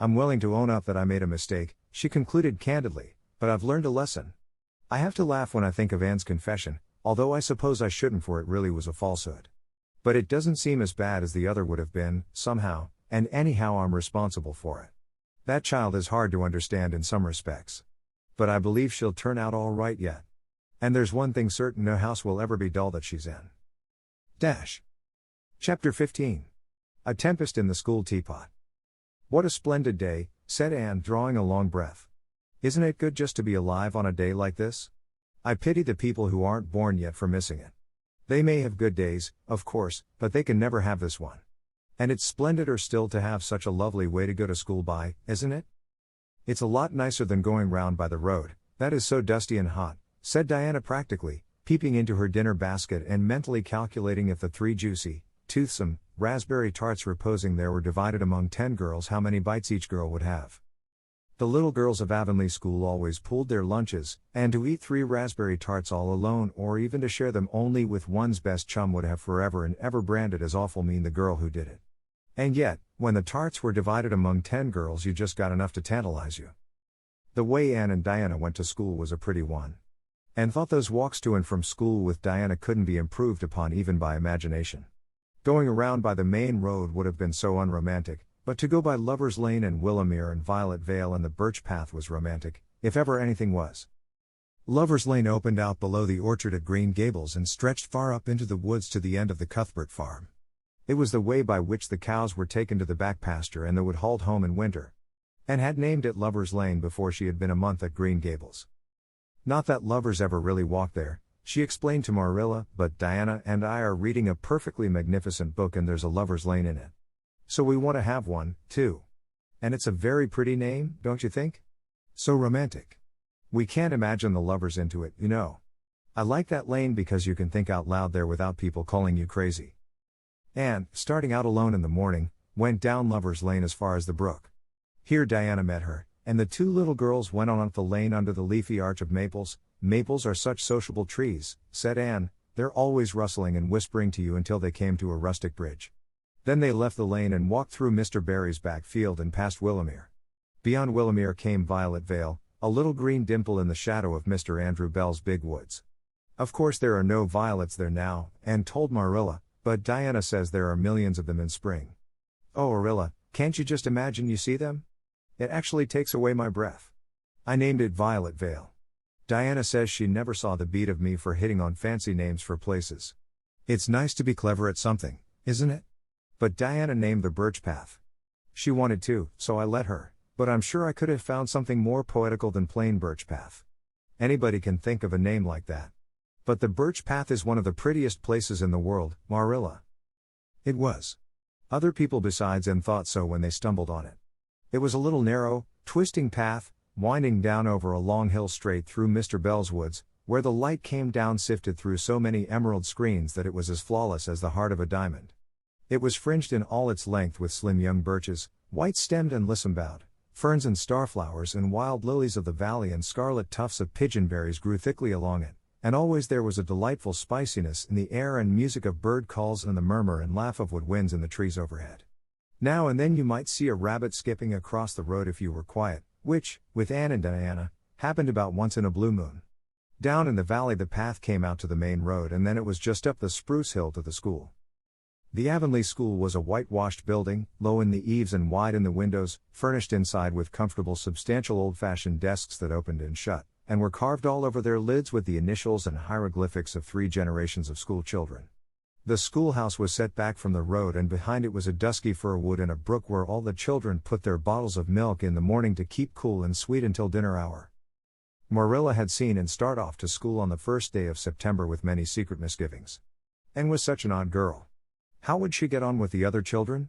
I'm willing to own up that I made a mistake, she concluded candidly, but I've learned a lesson. I have to laugh when I think of Anne's confession, although I suppose I shouldn't for it really was a falsehood. But it doesn't seem as bad as the other would have been, somehow, and anyhow I'm responsible for it. That child is hard to understand in some respects. But I believe she'll turn out all right yet. And there's one thing certain, no house will ever be dull that she's in. Chapter 15. A Tempest in the School Teapot. What a splendid day, said Anne, drawing a long breath. Isn't it good just to be alive on a day like this? I pity the people who aren't born yet for missing it. They may have good days, of course, but they can never have this one. And it's splendider still to have such a lovely way to go to school by, isn't it? It's a lot nicer than going round by the road, that is so dusty and hot, said Diana practically, peeping into her dinner basket and mentally calculating if the 3 juicy, toothsome, raspberry tarts reposing there were divided among 10 girls how many bites each girl would have. The little girls of Avonlea School always pooled their lunches, and to eat 3 raspberry tarts all alone or even to share them only with one's best chum would have forever and ever branded as awful mean the girl who did it. And yet, when the tarts were divided among 10 girls you just got enough to tantalize you. The way Anne and Diana went to school was a pretty one. Anne thought those walks to and from school with Diana couldn't be improved upon even by imagination. Going around by the main road would have been so unromantic, but to go by Lover's Lane and Willowmere and Violet Vale and the Birch Path was romantic, if ever anything was. Lover's Lane opened out below the orchard at Green Gables and stretched far up into the woods to the end of the Cuthbert farm. It was the way by which the cows were taken to the back pasture and they would halt home in winter. Anne had named it Lover's Lane before she had been a month at Green Gables. Not that lovers ever really walked there, she explained to Marilla, but Diana and I are reading a perfectly magnificent book and there's a Lover's Lane in it. So we want to have one, too. And it's a very pretty name, don't you think? So romantic. We can't imagine the lovers into it, you know. I like that lane because you can think out loud there without people calling you crazy. Anne, starting out alone in the morning, went down Lover's Lane as far as the brook. Here Diana met her, and the 2 little girls went on up the lane under the leafy arch of maples. Maples are such sociable trees, said Anne, they're always rustling and whispering to you until they came to a rustic bridge. Then they left the lane and walked through Mr. Barry's back field and past Willowmere. Beyond Willowmere came Violet Vale, a little green dimple in the shadow of Mr. Andrew Bell's big woods. Of course there are no violets there now, Anne told Marilla, but Diana says there are millions of them in spring. Oh Marilla, can't you just imagine you see them? It actually takes away my breath. I named it Violet Vale. Diana says she never saw the beat of me for hitting on fancy names for places. It's nice to be clever at something, isn't it? But Diana named the Birch Path. She wanted to, so I let her, but I'm sure I could have found something more poetical than plain Birch Path. Anybody can think of a name like that. But the Birch Path is one of the prettiest places in the world, Marilla. It was. Other people besides Anne thought so when they stumbled on it. It was a little narrow, twisting path, winding down over a long hill straight through Mr. Bell's woods, where the light came down sifted through so many emerald screens that it was as flawless as the heart of a diamond. It was fringed in all its length with slim young birches, white-stemmed and lissom-boughed, ferns and starflowers and wild lilies of the valley and scarlet tufts of pigeonberries grew thickly along it, and always there was a delightful spiciness in the air and music of bird calls and the murmur and laugh of woodwinds in the trees overhead. Now and then you might see a rabbit skipping across the road if you were quiet, which, with Anne and Diana, happened about once in a blue moon. Down in the valley the path came out to the main road and then it was just up the spruce hill to the school. The Avonlea School was a whitewashed building, low in the eaves and wide in the windows, furnished inside with comfortable substantial old-fashioned desks that opened and shut, and were carved all over their lids with the initials and hieroglyphics of 3 generations of school children. The schoolhouse was set back from the road and behind it was a dusky fir wood and a brook where all the children put their bottles of milk in the morning to keep cool and sweet until dinner hour. Marilla had seen Anne start off to school on the first day of September with many secret misgivings. Anne was such an odd girl. How would she get on with the other children?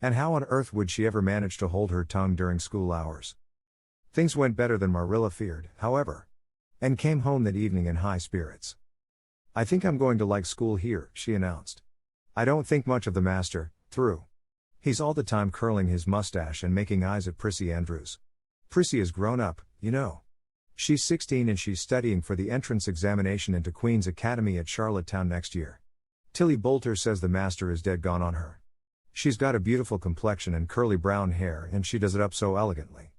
And how on earth would she ever manage to hold her tongue during school hours? Things went better than Marilla feared, however. Anne came home that evening in high spirits. I think I'm going to like school here, she announced. I don't think much of the master, through. He's all the time curling his mustache and making eyes at Prissy Andrews. Prissy is grown up, you know. She's 16 and she's studying for the entrance examination into Queen's Academy at Charlottetown next year. Tilly Boulter says the master is dead gone on her. She's got a beautiful complexion and curly brown hair and she does it up so elegantly.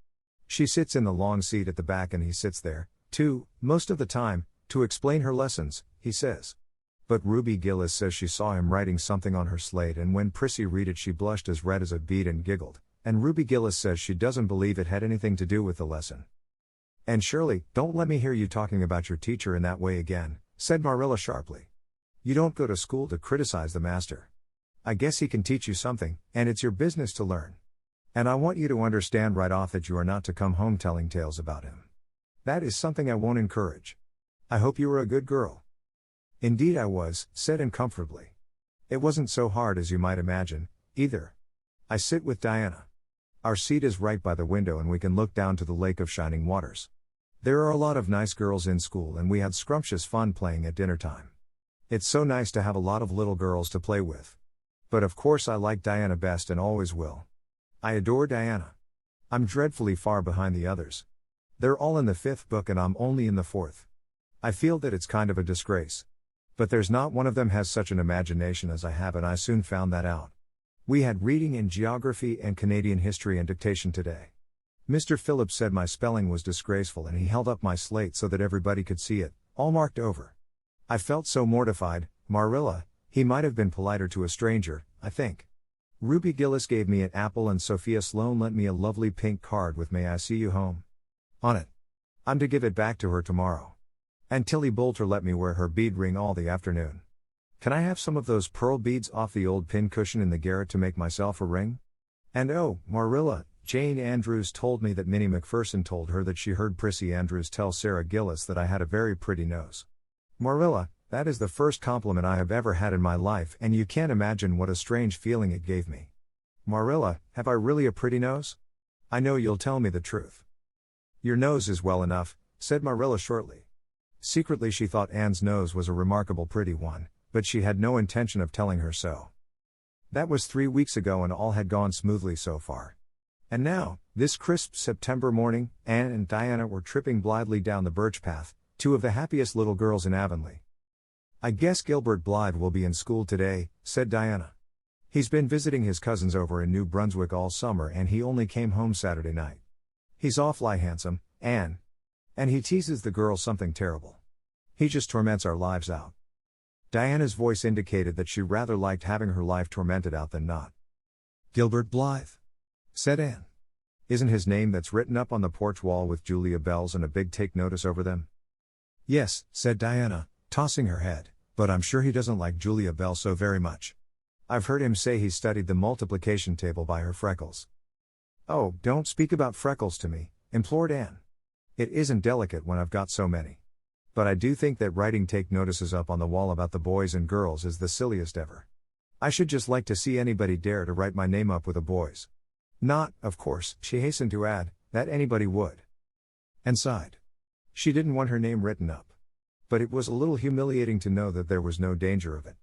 She sits in the long seat at the back and he sits there, too, most of the time, to explain her lessons, he says. But Ruby Gillis says she saw him writing something on her slate and when Prissy read it she blushed as red as a beet and giggled, and Ruby Gillis says she doesn't believe it had anything to do with the lesson. And Shirley, don't let me hear you talking about your teacher in that way again, said Marilla sharply. You don't go to school to criticize the master. I guess he can teach you something, and it's your business to learn. And I want you to understand right off that you are not to come home telling tales about him. That is something I won't encourage. I hope you were a good girl. Indeed I was, said Anne comfortably. It wasn't so hard as you might imagine, either. I sit with Diana. Our seat is right by the window and we can look down to the lake of shining waters. There are a lot of nice girls in school and we had scrumptious fun playing at dinner time. It's so nice to have a lot of little girls to play with. But of course I like Diana best and always will. I adore Diana. I'm dreadfully far behind the others. They're all in the 5th book and I'm only in the 4th. I feel that it's kind of a disgrace. But there's not one of them has such an imagination as I have, and I soon found that out. We had reading and geography and Canadian history and dictation today. Mr. Phillips said my spelling was disgraceful and he held up my slate so that everybody could see it, all marked over. I felt so mortified. Marilla, he might have been politer to a stranger, I think. Ruby Gillis gave me an apple and Sophia Sloane lent me a lovely pink card with "May I see you home" on it. I'm to give it back to her tomorrow. And Tilly Boulter let me wear her bead ring all the afternoon. Can I have some of those pearl beads off the old pin cushion in the garret to make myself a ring? And oh, Marilla, Jane Andrews told me that Minnie McPherson told her that she heard Prissy Andrews tell Sarah Gillis that I had a very pretty nose. Marilla, that is the first compliment I have ever had in my life, and you can't imagine what a strange feeling it gave me. Marilla, have I really a pretty nose? I know you'll tell me the truth. Your nose is well enough, said Marilla shortly. Secretly she thought Anne's nose was a remarkable pretty one, but she had no intention of telling her so. That was 3 weeks ago and all had gone smoothly so far. And now, this crisp September morning, Anne and Diana were tripping blithely down the birch path, 2 of the happiest little girls in Avonlea. I guess Gilbert Blythe will be in school today, said Diana. He's been visiting his cousins over in New Brunswick all summer and he only came home Saturday night. He's awfully handsome, Anne. And he teases the girls something terrible. He just torments our lives out. Diana's voice indicated that she rather liked having her life tormented out than not. Gilbert Blythe, said Anne. Isn't his name that's written up on the porch wall with Julia bells and a big take notice over them? Yes, said Diana, tossing her head, but I'm sure he doesn't like Julia Bell so very much. I've heard him say he studied the multiplication table by her freckles. Oh, don't speak about freckles to me, implored Anne. It isn't delicate when I've got so many. But I do think that writing take notices up on the wall about the boys and girls is the silliest ever. I should just like to see anybody dare to write my name up with a boy's. Not, of course, she hastened to add, that anybody would. And sighed. She didn't want her name written up. But it was a little humiliating to know that there was no danger of it.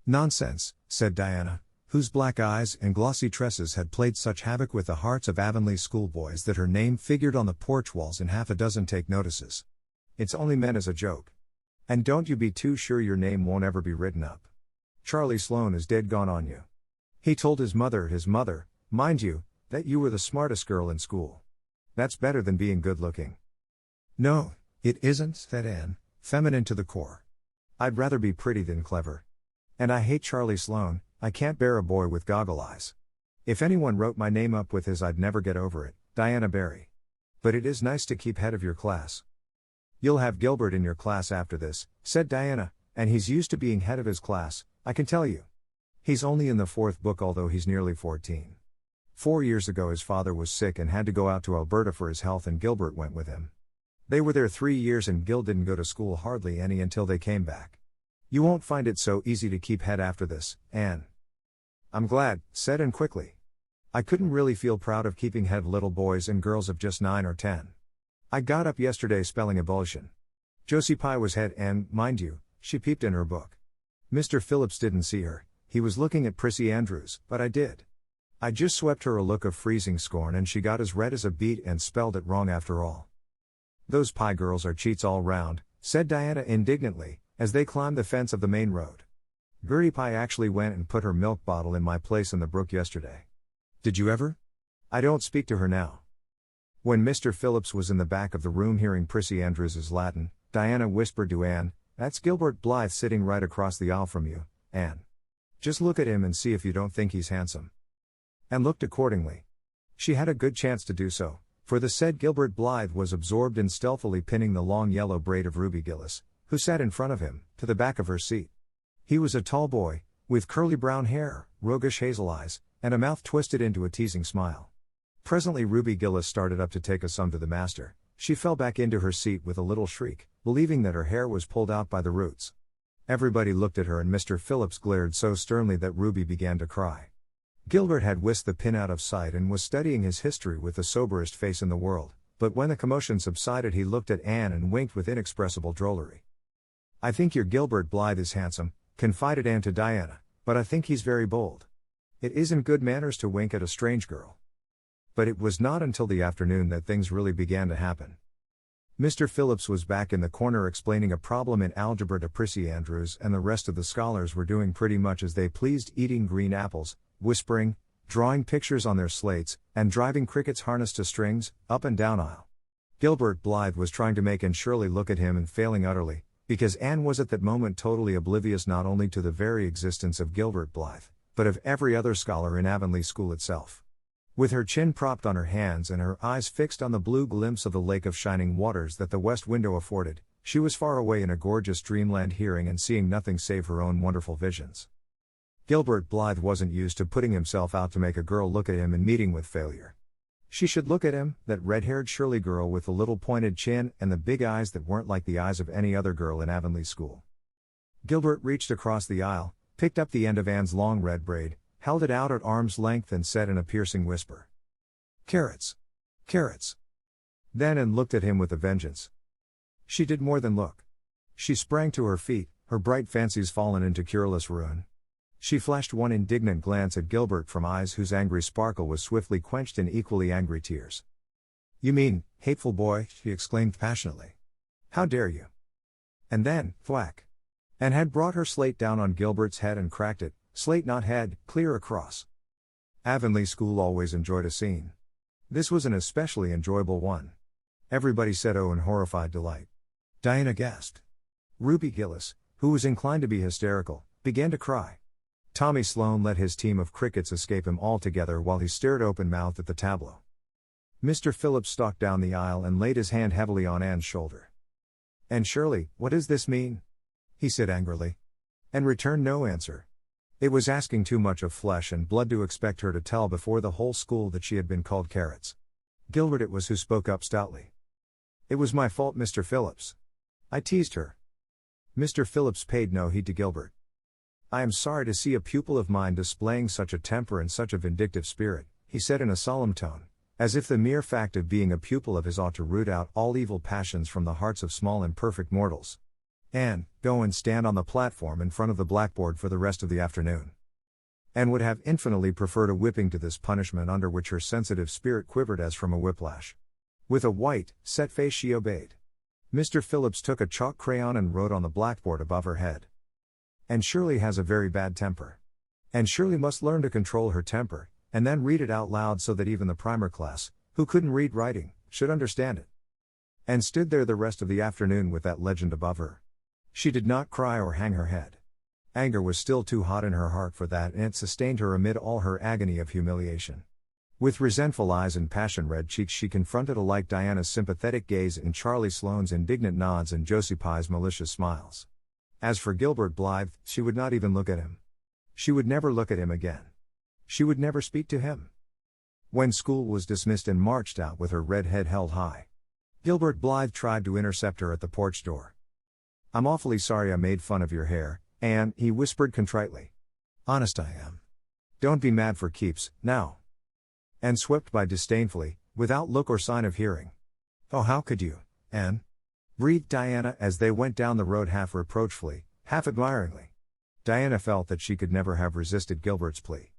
Nonsense, said Diana, whose black eyes and glossy tresses had played such havoc with the hearts of Avonlea schoolboys that her name figured on the porch walls in half a dozen take notices. It's only meant as a joke. And don't you be too sure your name won't ever be written up. Charlie Sloane is dead gone on you. He told his mother, mind you, that you were the smartest girl in school. That's better than being good looking. No, it isn't, said Anne, feminine to the core. I'd rather be pretty than clever. And I hate Charlie Sloane, I can't bear a boy with goggle eyes. If anyone wrote my name up with his I'd never get over it, Diana Barry. But it is nice to keep head of your class. You'll have Gilbert in your class after this, said Diana, and he's used to being head of his class, I can tell you. He's only in the 4th book although he's nearly 14. 4 years ago his father was sick and had to go out to Alberta for his health and Gilbert went with him. They were there 3 years and Gil didn't go to school hardly any until they came back. You won't find it so easy to keep head after this, Anne. I'm glad, said Anne quickly. I couldn't really feel proud of keeping head little boys and girls of just 9 or 10. I got up yesterday spelling ebullition. Josie Pye was head and, mind you, she peeped in her book. Mr. Phillips didn't see her, he was looking at Prissy Andrews, but I did. I just swept her a look of freezing scorn and she got as red as a beet and spelled it wrong after all. Those Pye girls are cheats all round, said Diana indignantly, as they climbed the fence of the main road. Gertie Pye actually went and put her milk bottle in my place in the brook yesterday. Did you ever? I don't speak to her now. When Mr. Phillips was in the back of the room hearing Prissy Andrews's Latin, Diana whispered to Anne, that's Gilbert Blythe sitting right across the aisle from you, Anne. Just look at him and see if you don't think he's handsome. And looked accordingly. She had a good chance to do so, for the said Gilbert Blythe was absorbed in stealthily pinning the long yellow braid of Ruby Gillis, who sat in front of him, to the back of her seat. He was a tall boy, with curly brown hair, roguish hazel eyes, and a mouth twisted into a teasing smile. Presently Ruby Gillis started up to take a sum to the master. She fell back into her seat with a little shriek, believing that her hair was pulled out by the roots. Everybody looked at her and Mr. Phillips glared so sternly that Ruby began to cry. Gilbert had whisked the pin out of sight and was studying his history with the soberest face in the world, but when the commotion subsided he looked at Anne and winked with inexpressible drollery. I think your Gilbert Blythe is handsome, confided Anne to Diana, but I think he's very bold. It isn't good manners to wink at a strange girl. But it was not until the afternoon that things really began to happen. Mr. Phillips was back in the corner explaining a problem in algebra to Prissy Andrews, and the rest of the scholars were doing pretty much as they pleased, eating green apples, whispering, drawing pictures on their slates, and driving crickets harnessed to strings, up and down aisle. Gilbert Blythe was trying to make Anne Shirley look at him and failing utterly, because Anne was at that moment totally oblivious not only to the very existence of Gilbert Blythe, but of every other scholar in Avonlea School itself. With her chin propped on her hands and her eyes fixed on the blue glimpse of the lake of shining waters that the west window afforded, she was far away in a gorgeous dreamland, hearing and seeing nothing save her own wonderful visions. Gilbert Blythe wasn't used to putting himself out to make a girl look at him and meeting with failure. She should look at him, that red-haired Shirley girl with the little pointed chin and the big eyes that weren't like the eyes of any other girl in Avonlea School. Gilbert reached across the aisle, picked up the end of Anne's long red braid, held it out at arm's length and said in a piercing whisper, "Carrots. Carrots." Then Anne looked at him with a vengeance. She did more than look. She sprang to her feet, her bright fancies fallen into cureless ruin. She flashed one indignant glance at Gilbert from eyes whose angry sparkle was swiftly quenched in equally angry tears. "You mean, hateful boy," she exclaimed passionately. "How dare you?" And then, thwack! Anne had brought her slate down on Gilbert's head and cracked it, slate not head, clear across. Avonlea School always enjoyed a scene. This was an especially enjoyable one. Everybody said oh in horrified delight. Diana gasped. Ruby Gillis, who was inclined to be hysterical, began to cry. Tommy Sloane let his team of crickets escape him altogether while he stared open-mouthed at the tableau. Mr. Phillips stalked down the aisle and laid his hand heavily on Anne's shoulder. "Anne Shirley, what does this mean?" he said angrily. And returned no answer. It was asking too much of flesh and blood to expect her to tell before the whole school that she had been called carrots. Gilbert it was who spoke up stoutly. "It was my fault, Mr. Phillips. I teased her." Mr. Phillips paid no heed to Gilbert. "I am sorry to see a pupil of mine displaying such a temper and such a vindictive spirit," he said in a solemn tone, as if the mere fact of being a pupil of his ought to root out all evil passions from the hearts of small imperfect mortals. "Anne, go and stand on the platform in front of the blackboard for the rest of the afternoon." Anne would have infinitely preferred a whipping to this punishment, under which her sensitive spirit quivered as from a whiplash. With a white, set face she obeyed. Mr. Phillips took a chalk crayon and wrote on the blackboard above her head. "Anne Shirley has a very bad temper. Anne Shirley must learn to control her temper, and then read it out loud so that even the primer class, who couldn't read writing, should understand it." Anne stood there the rest of the afternoon with that legend above her. She did not cry or hang her head. Anger was still too hot in her heart for that, and it sustained her amid all her agony of humiliation. With resentful eyes and passion-red cheeks she confronted alike Diana's sympathetic gaze and Charlie Sloane's indignant nods and Josie Pye's malicious smiles. As for Gilbert Blythe, she would not even look at him. She would never look at him again. She would never speak to him. When school was dismissed and marched out with her red head held high, Gilbert Blythe tried to intercept her at the porch door. "I'm awfully sorry I made fun of your hair, Anne," he whispered contritely. "Honest I am. Don't be mad for keeps, now." Anne swept by disdainfully, without look or sign of hearing. "Oh, how could you, Anne?" breathed Diana as they went down the road, half reproachfully, half admiringly. Diana felt that she could never have resisted Gilbert's plea.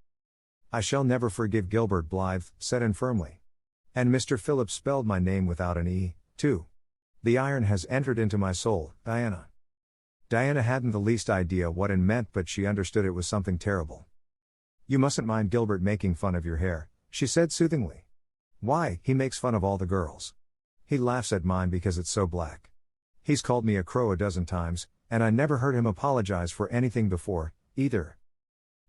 "I shall never forgive Gilbert Blythe," said Anne firmly. "And Mr. Phillips spelled my name without an E, too. The iron has entered into my soul, Diana." Diana hadn't the least idea what it meant, but she understood it was something terrible. "You mustn't mind Gilbert making fun of your hair," she said soothingly. "Why, he makes fun of all the girls. He laughs at mine because it's so black. He's called me a crow a dozen times, and I never heard him apologize for anything before, either."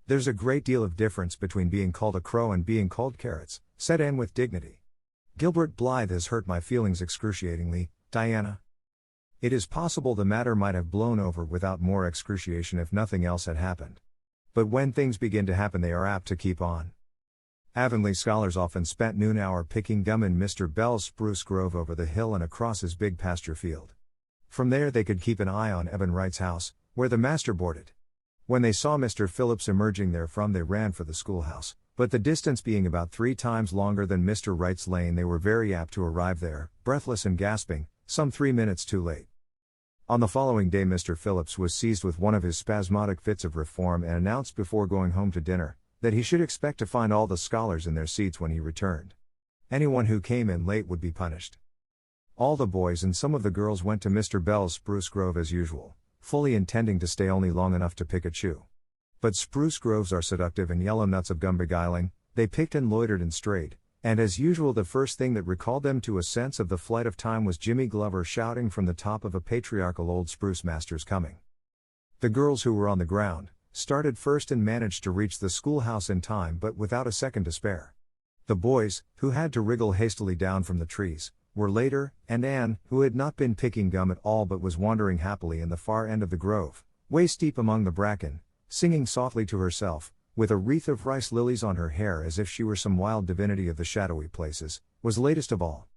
"There's a great deal of difference between being called a crow and being called carrots," said Anne with dignity. "Gilbert Blythe has hurt my feelings excruciatingly, Diana. It is possible the matter might have blown over without more excruciation if nothing else had happened. But when things begin to happen they are apt to keep on." Avonlea scholars often spent noon hour picking gum in Mr. Bell's spruce grove over the hill and across his big pasture field. From there they could keep an eye on Eben Wright's house, where the master boarded. When they saw Mr. Phillips emerging therefrom they ran for the schoolhouse, but the distance being about 3 times longer than Mr. Wright's lane they were very apt to arrive there, breathless and gasping, some 3 minutes too late. On the following day, Mr. Phillips was seized with one of his spasmodic fits of reform and announced before going home to dinner that he should expect to find all the scholars in their seats when he returned. Anyone who came in late would be punished. All the boys and some of the girls went to Mr. Bell's spruce grove as usual, fully intending to stay only long enough to pick a chew. But spruce groves are seductive and yellow nuts of gum beguiling. They picked and loitered and strayed, and as usual the first thing that recalled them to a sense of the flight of time was Jimmy Glover shouting from the top of a patriarchal old spruce master's coming. The girls who were on the ground started first and managed to reach the schoolhouse in time but without a second to spare. The boys, who had to wriggle hastily down from the trees, were later, and Anne, who had not been picking gum at all but was wandering happily in the far end of the grove, waist deep among the bracken, singing softly to herself, with a wreath of rice lilies on her hair as if she were some wild divinity of the shadowy places, was latest of all.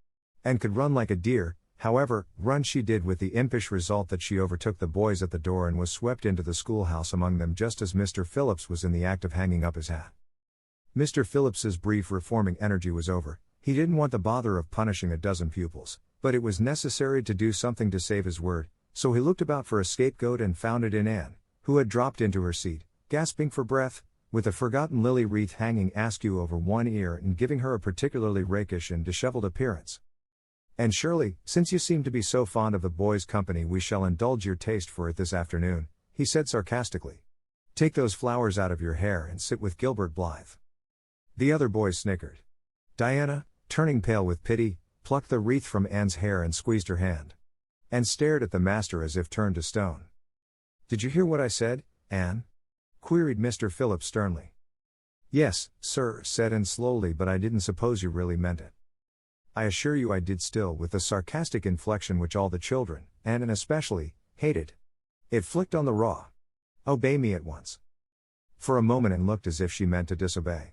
And could run like a deer. However, run she did, with the impish result that she overtook the boys at the door and was swept into the schoolhouse among them just as Mr. Phillips was in the act of hanging up his hat. Mr. Phillips's brief reforming energy was over. He didn't want the bother of punishing a dozen pupils, but it was necessary to do something to save his word, so he looked about for a scapegoat and found it in Anne, who had dropped into her seat, gasping for breath, with a forgotten lily wreath hanging askew over one ear and giving her a particularly rakish and disheveled appearance. "And surely, since you seem to be so fond of the boys' company, we shall indulge your taste for it this afternoon," he said sarcastically. "Take those flowers out of your hair and sit with Gilbert Blythe." The other boys snickered. Diana, turning pale with pity, plucked the wreath from Anne's hair and squeezed her hand. And stared at the master as if turned to stone. "Did you hear what I said, Anne?" queried Mr. Phillips sternly. "Yes, sir," said Anne slowly, "but I didn't suppose you really meant it." "I assure you I did," still with the sarcastic inflection which all the children, and especially, hated. It flicked on the raw. "Obey me at once." For a moment Anne looked as if she meant to disobey.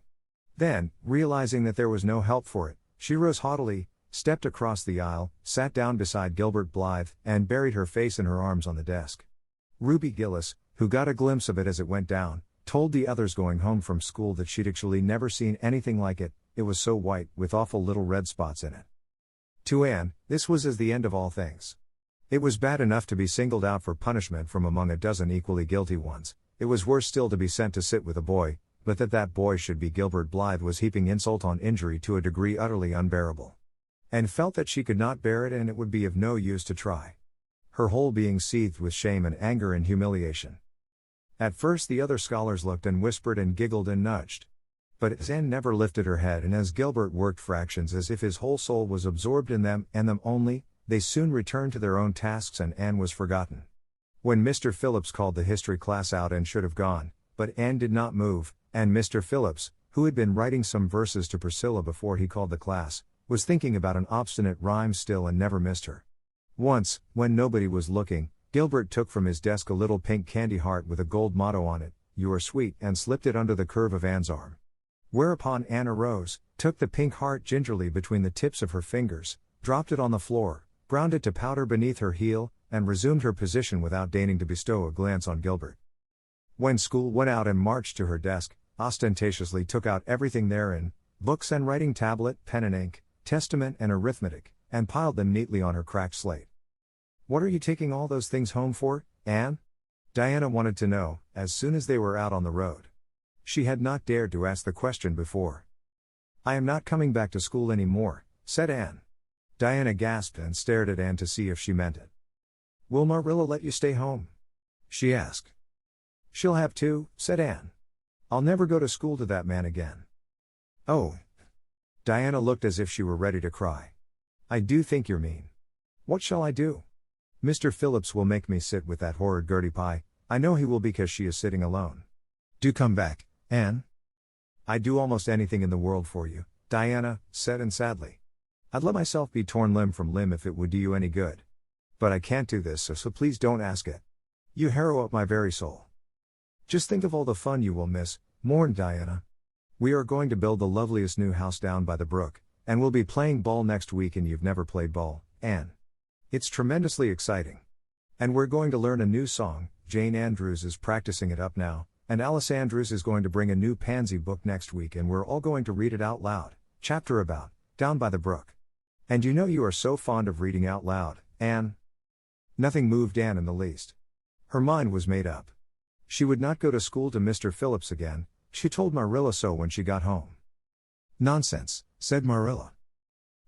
Then, realizing that there was no help for it, she rose haughtily, stepped across the aisle, sat down beside Gilbert Blythe, and buried her face in her arms on the desk. Ruby Gillis, who got a glimpse of it as it went down, told the others going home from school that she'd actually never seen anything like it. It was so white, with awful little red spots in it. To Anne, this was as the end of all things. It was bad enough to be singled out for punishment from among a dozen equally guilty ones. It was worse still to be sent to sit with a boy, but that boy should be Gilbert Blythe was heaping insult on injury to a degree utterly unbearable. And felt that she could not bear it and it would be of no use to try. Her whole being seethed with shame and anger and humiliation. At first the other scholars looked and whispered and giggled and nudged. But as Anne never lifted her head and as Gilbert worked fractions as if his whole soul was absorbed in them and them only, they soon returned to their own tasks and Anne was forgotten. When Mr. Phillips called the history class out, Anne should have gone, but Anne did not move, and Mr. Phillips, who had been writing some verses to Priscilla before he called the class, was thinking about an obstinate rhyme still and never missed her. Once, when nobody was looking, Gilbert took from his desk a little pink candy heart with a gold motto on it, "You are sweet," and slipped it under the curve of Anne's arm. Whereupon Anne arose, took the pink heart gingerly between the tips of her fingers, dropped it on the floor, ground it to powder beneath her heel, and resumed her position without deigning to bestow a glance on Gilbert. When school went out and marched to her desk, ostentatiously took out everything therein, books and writing tablet, pen and ink, testament and arithmetic, and piled them neatly on her cracked slate. "What are you taking all those things home for, Anne?" Diana wanted to know, as soon as they were out on the road. She had not dared to ask the question before. "I am not coming back to school any more," said Anne. Diana gasped and stared at Anne to see if she meant it. "Will Marilla let you stay home?" she asked. "She'll have to," said Anne. "I'll never go to school to that man again." "Oh." Diana looked as if she were ready to cry. "I do think you're mean. What shall I do? Mr. Phillips will make me sit with that horrid Gertie Pye. I know he will because she is sitting alone. Do come back, Anne. I'd do almost anything in the world for you," Diana said and sadly. "I'd let myself be torn limb from limb if it would do you any good. But I can't do this, so please don't ask it. You harrow up my very soul. Just think of all the fun you will miss," mourned Diana. "We are going to build the loveliest new house down by the brook, and we'll be playing ball next week, and you've never played ball, Anne. It's tremendously exciting. And we're going to learn a new song. Jane Andrews is practicing it up now, and Alice Andrews is going to bring a new Pansy book next week, and we're all going to read it out loud, chapter about, Down by the Brook. And you know you are so fond of reading out loud, Anne." Nothing moved Anne in the least. Her mind was made up. She would not go to school to Mr. Phillips again. She told Marilla so when she got home. Nonsense, said Marilla.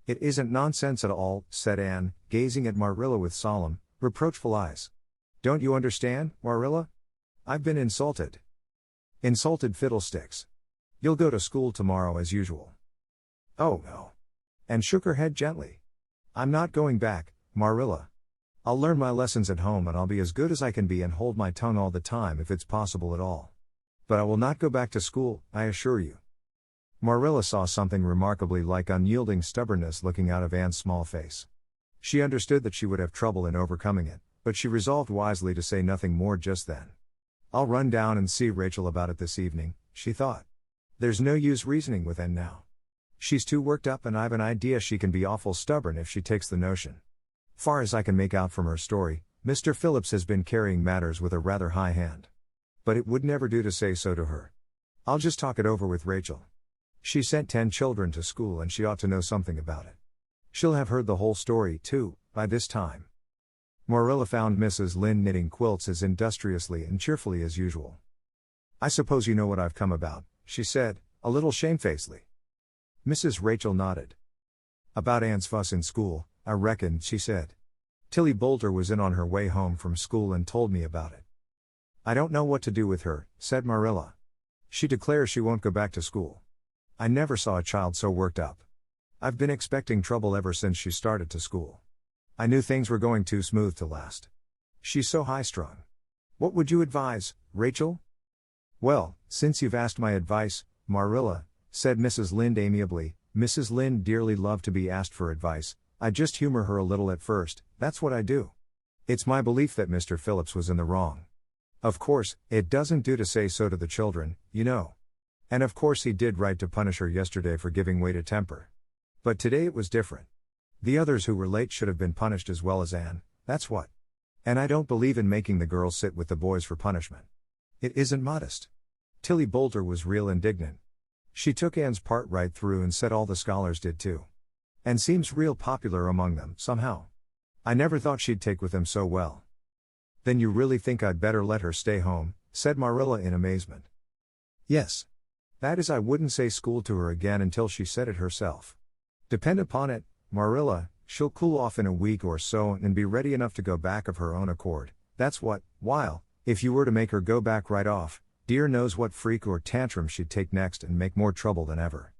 It isn't nonsense at all, said Anne, gazing at Marilla with solemn, reproachful eyes. Don't you understand, Marilla? I've been insulted. Insulted fiddlesticks. You'll go to school tomorrow as usual. Oh no. Anne shook her head gently. I'm not going back, Marilla. I'll learn my lessons at home and I'll be as good as I can be and hold my tongue all the time if it's possible at all. But I will not go back to school, I assure you. Marilla saw something remarkably like unyielding stubbornness looking out of Anne's small face. She understood that she would have trouble in overcoming it, but she resolved wisely to say nothing more just then. I'll run down and see Rachel about it this evening, she thought. There's no use reasoning with Anne now. She's too worked up and I've an idea she can be awful stubborn if she takes the notion. Far as I can make out from her story, Mr. Phillips has been carrying matters with a rather high hand. But it would never do to say so to her. I'll just talk it over with Rachel. She sent 10 children to school and she ought to know something about it. She'll have heard the whole story, too, by this time. Marilla found Mrs. Lynde knitting quilts as industriously and cheerfully as usual. I suppose you know what I've come about, she said, a little shamefacedly. Mrs. Rachel nodded. About Anne's fuss in school, I reckon, she said. Tilly Boulter was in on her way home from school and told me about it. I don't know what to do with her, said Marilla. She declares she won't go back to school. I never saw a child so worked up. I've been expecting trouble ever since she started to school. I knew things were going too smooth to last. She's so high-strung. What would you advise, Rachel? Well, since you've asked my advice, Marilla, said Mrs. Lynde amiably, Mrs. Lynde dearly loved to be asked for advice. I just humor her a little at first, that's what I do. It's my belief that Mr. Phillips was in the wrong. Of course, it doesn't do to say so to the children, you know. And of course he did right to punish her yesterday for giving way to temper. But today it was different. The others who were late should have been punished as well as Anne, that's what. And I don't believe in making the girls sit with the boys for punishment. It isn't modest. Tilly Boulter was real indignant. She took Anne's part right through and said all the scholars did too. And seems real popular among them, somehow. I never thought she'd take with them so well. Then you really think I'd better let her stay home, said Marilla in amazement. Yes. That is, I wouldn't say school to her again until she said it herself. Depend upon it, Marilla, she'll cool off in a week or so and be ready enough to go back of her own accord, that's what, while, if you were to make her go back right off, dear knows what freak or tantrum she'd take next and make more trouble than ever.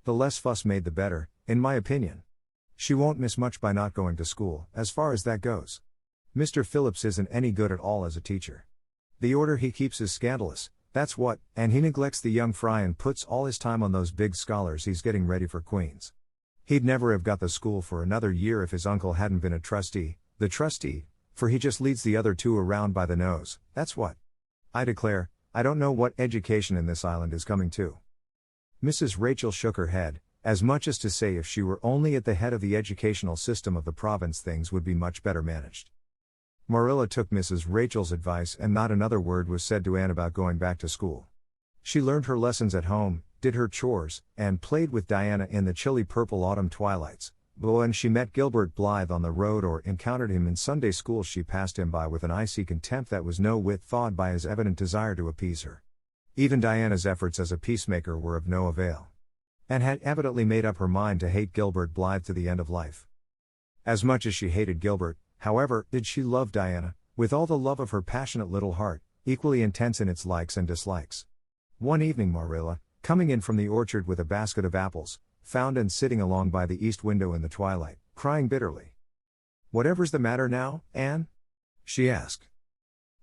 The less fuss made the better, in my opinion. She won't miss much by not going to school, as far as that goes. Mr. Phillips isn't any good at all as a teacher. The order he keeps is scandalous, that's what, and he neglects the young fry and puts all his time on those big scholars he's getting ready for Queen's. He'd never have got the school for another year if his uncle hadn't been a trustee, the trustee, for he just leads the other two around by the nose, that's what. I declare, I don't know what education in this island is coming to. Mrs. Rachel shook her head, as much as to say if she were only at the head of the educational system of the province things would be much better managed. Marilla took Mrs. Rachel's advice and not another word was said to Anne about going back to school. She learned her lessons at home, did her chores, and played with Diana in the chilly purple autumn twilights, but when she met Gilbert Blythe on the road or encountered him in Sunday school she passed him by with an icy contempt that was no whit thawed by his evident desire to appease her. Even Diana's efforts as a peacemaker were of no avail. Anne had evidently made up her mind to hate Gilbert Blythe to the end of life. As much as she hated Gilbert, however, did she love Diana, with all the love of her passionate little heart, equally intense in its likes and dislikes. One evening Marilla, coming in from the orchard with a basket of apples, found Anne sitting along by the east window in the twilight, crying bitterly. "Whatever's the matter now, Anne?" she asked.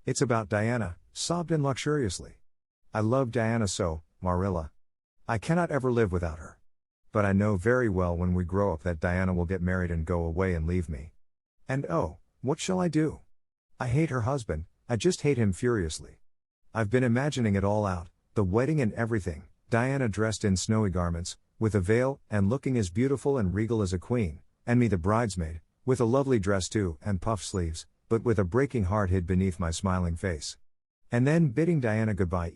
"It's about Diana," sobbed Anne luxuriously. "I love Diana so, Marilla. I cannot ever live without her. But I know very well when we grow up that Diana will get married and go away and leave me. And oh, what shall I do? I hate her husband, I just hate him furiously. I've been imagining it all out, the wedding and everything, Diana dressed in snowy garments, with a veil, and looking as beautiful and regal as a queen, and me the bridesmaid, with a lovely dress too, and puffed sleeves, but with a breaking heart hid beneath my smiling face. And then bidding Diana goodbye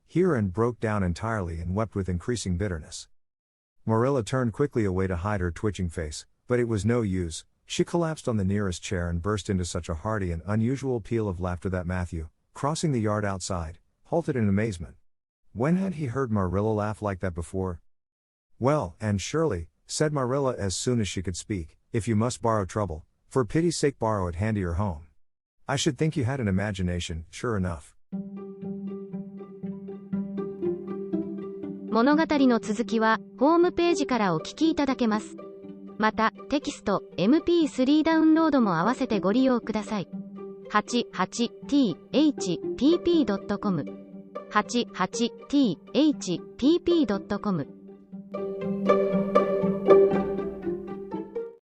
here and broke down entirely and wept with increasing bitterness." Marilla turned quickly away to hide her twitching face, but it was no use, She collapsed on the nearest chair and burst into such a hearty and unusual peal of laughter that Matthew, crossing the yard outside, halted in amazement. When had he heard Marilla laugh like that before? Well, Anne Shirley, said Marilla as soon as she could speak, if you must borrow trouble, for pity's sake borrow it handier home. I should think you had an imagination, sure enough. 物語の続きはホームページからお聞きいただけます。また、テキスト、MP3 ダウンロードも合わせてご利用ください。88thpp.com 88thpp.com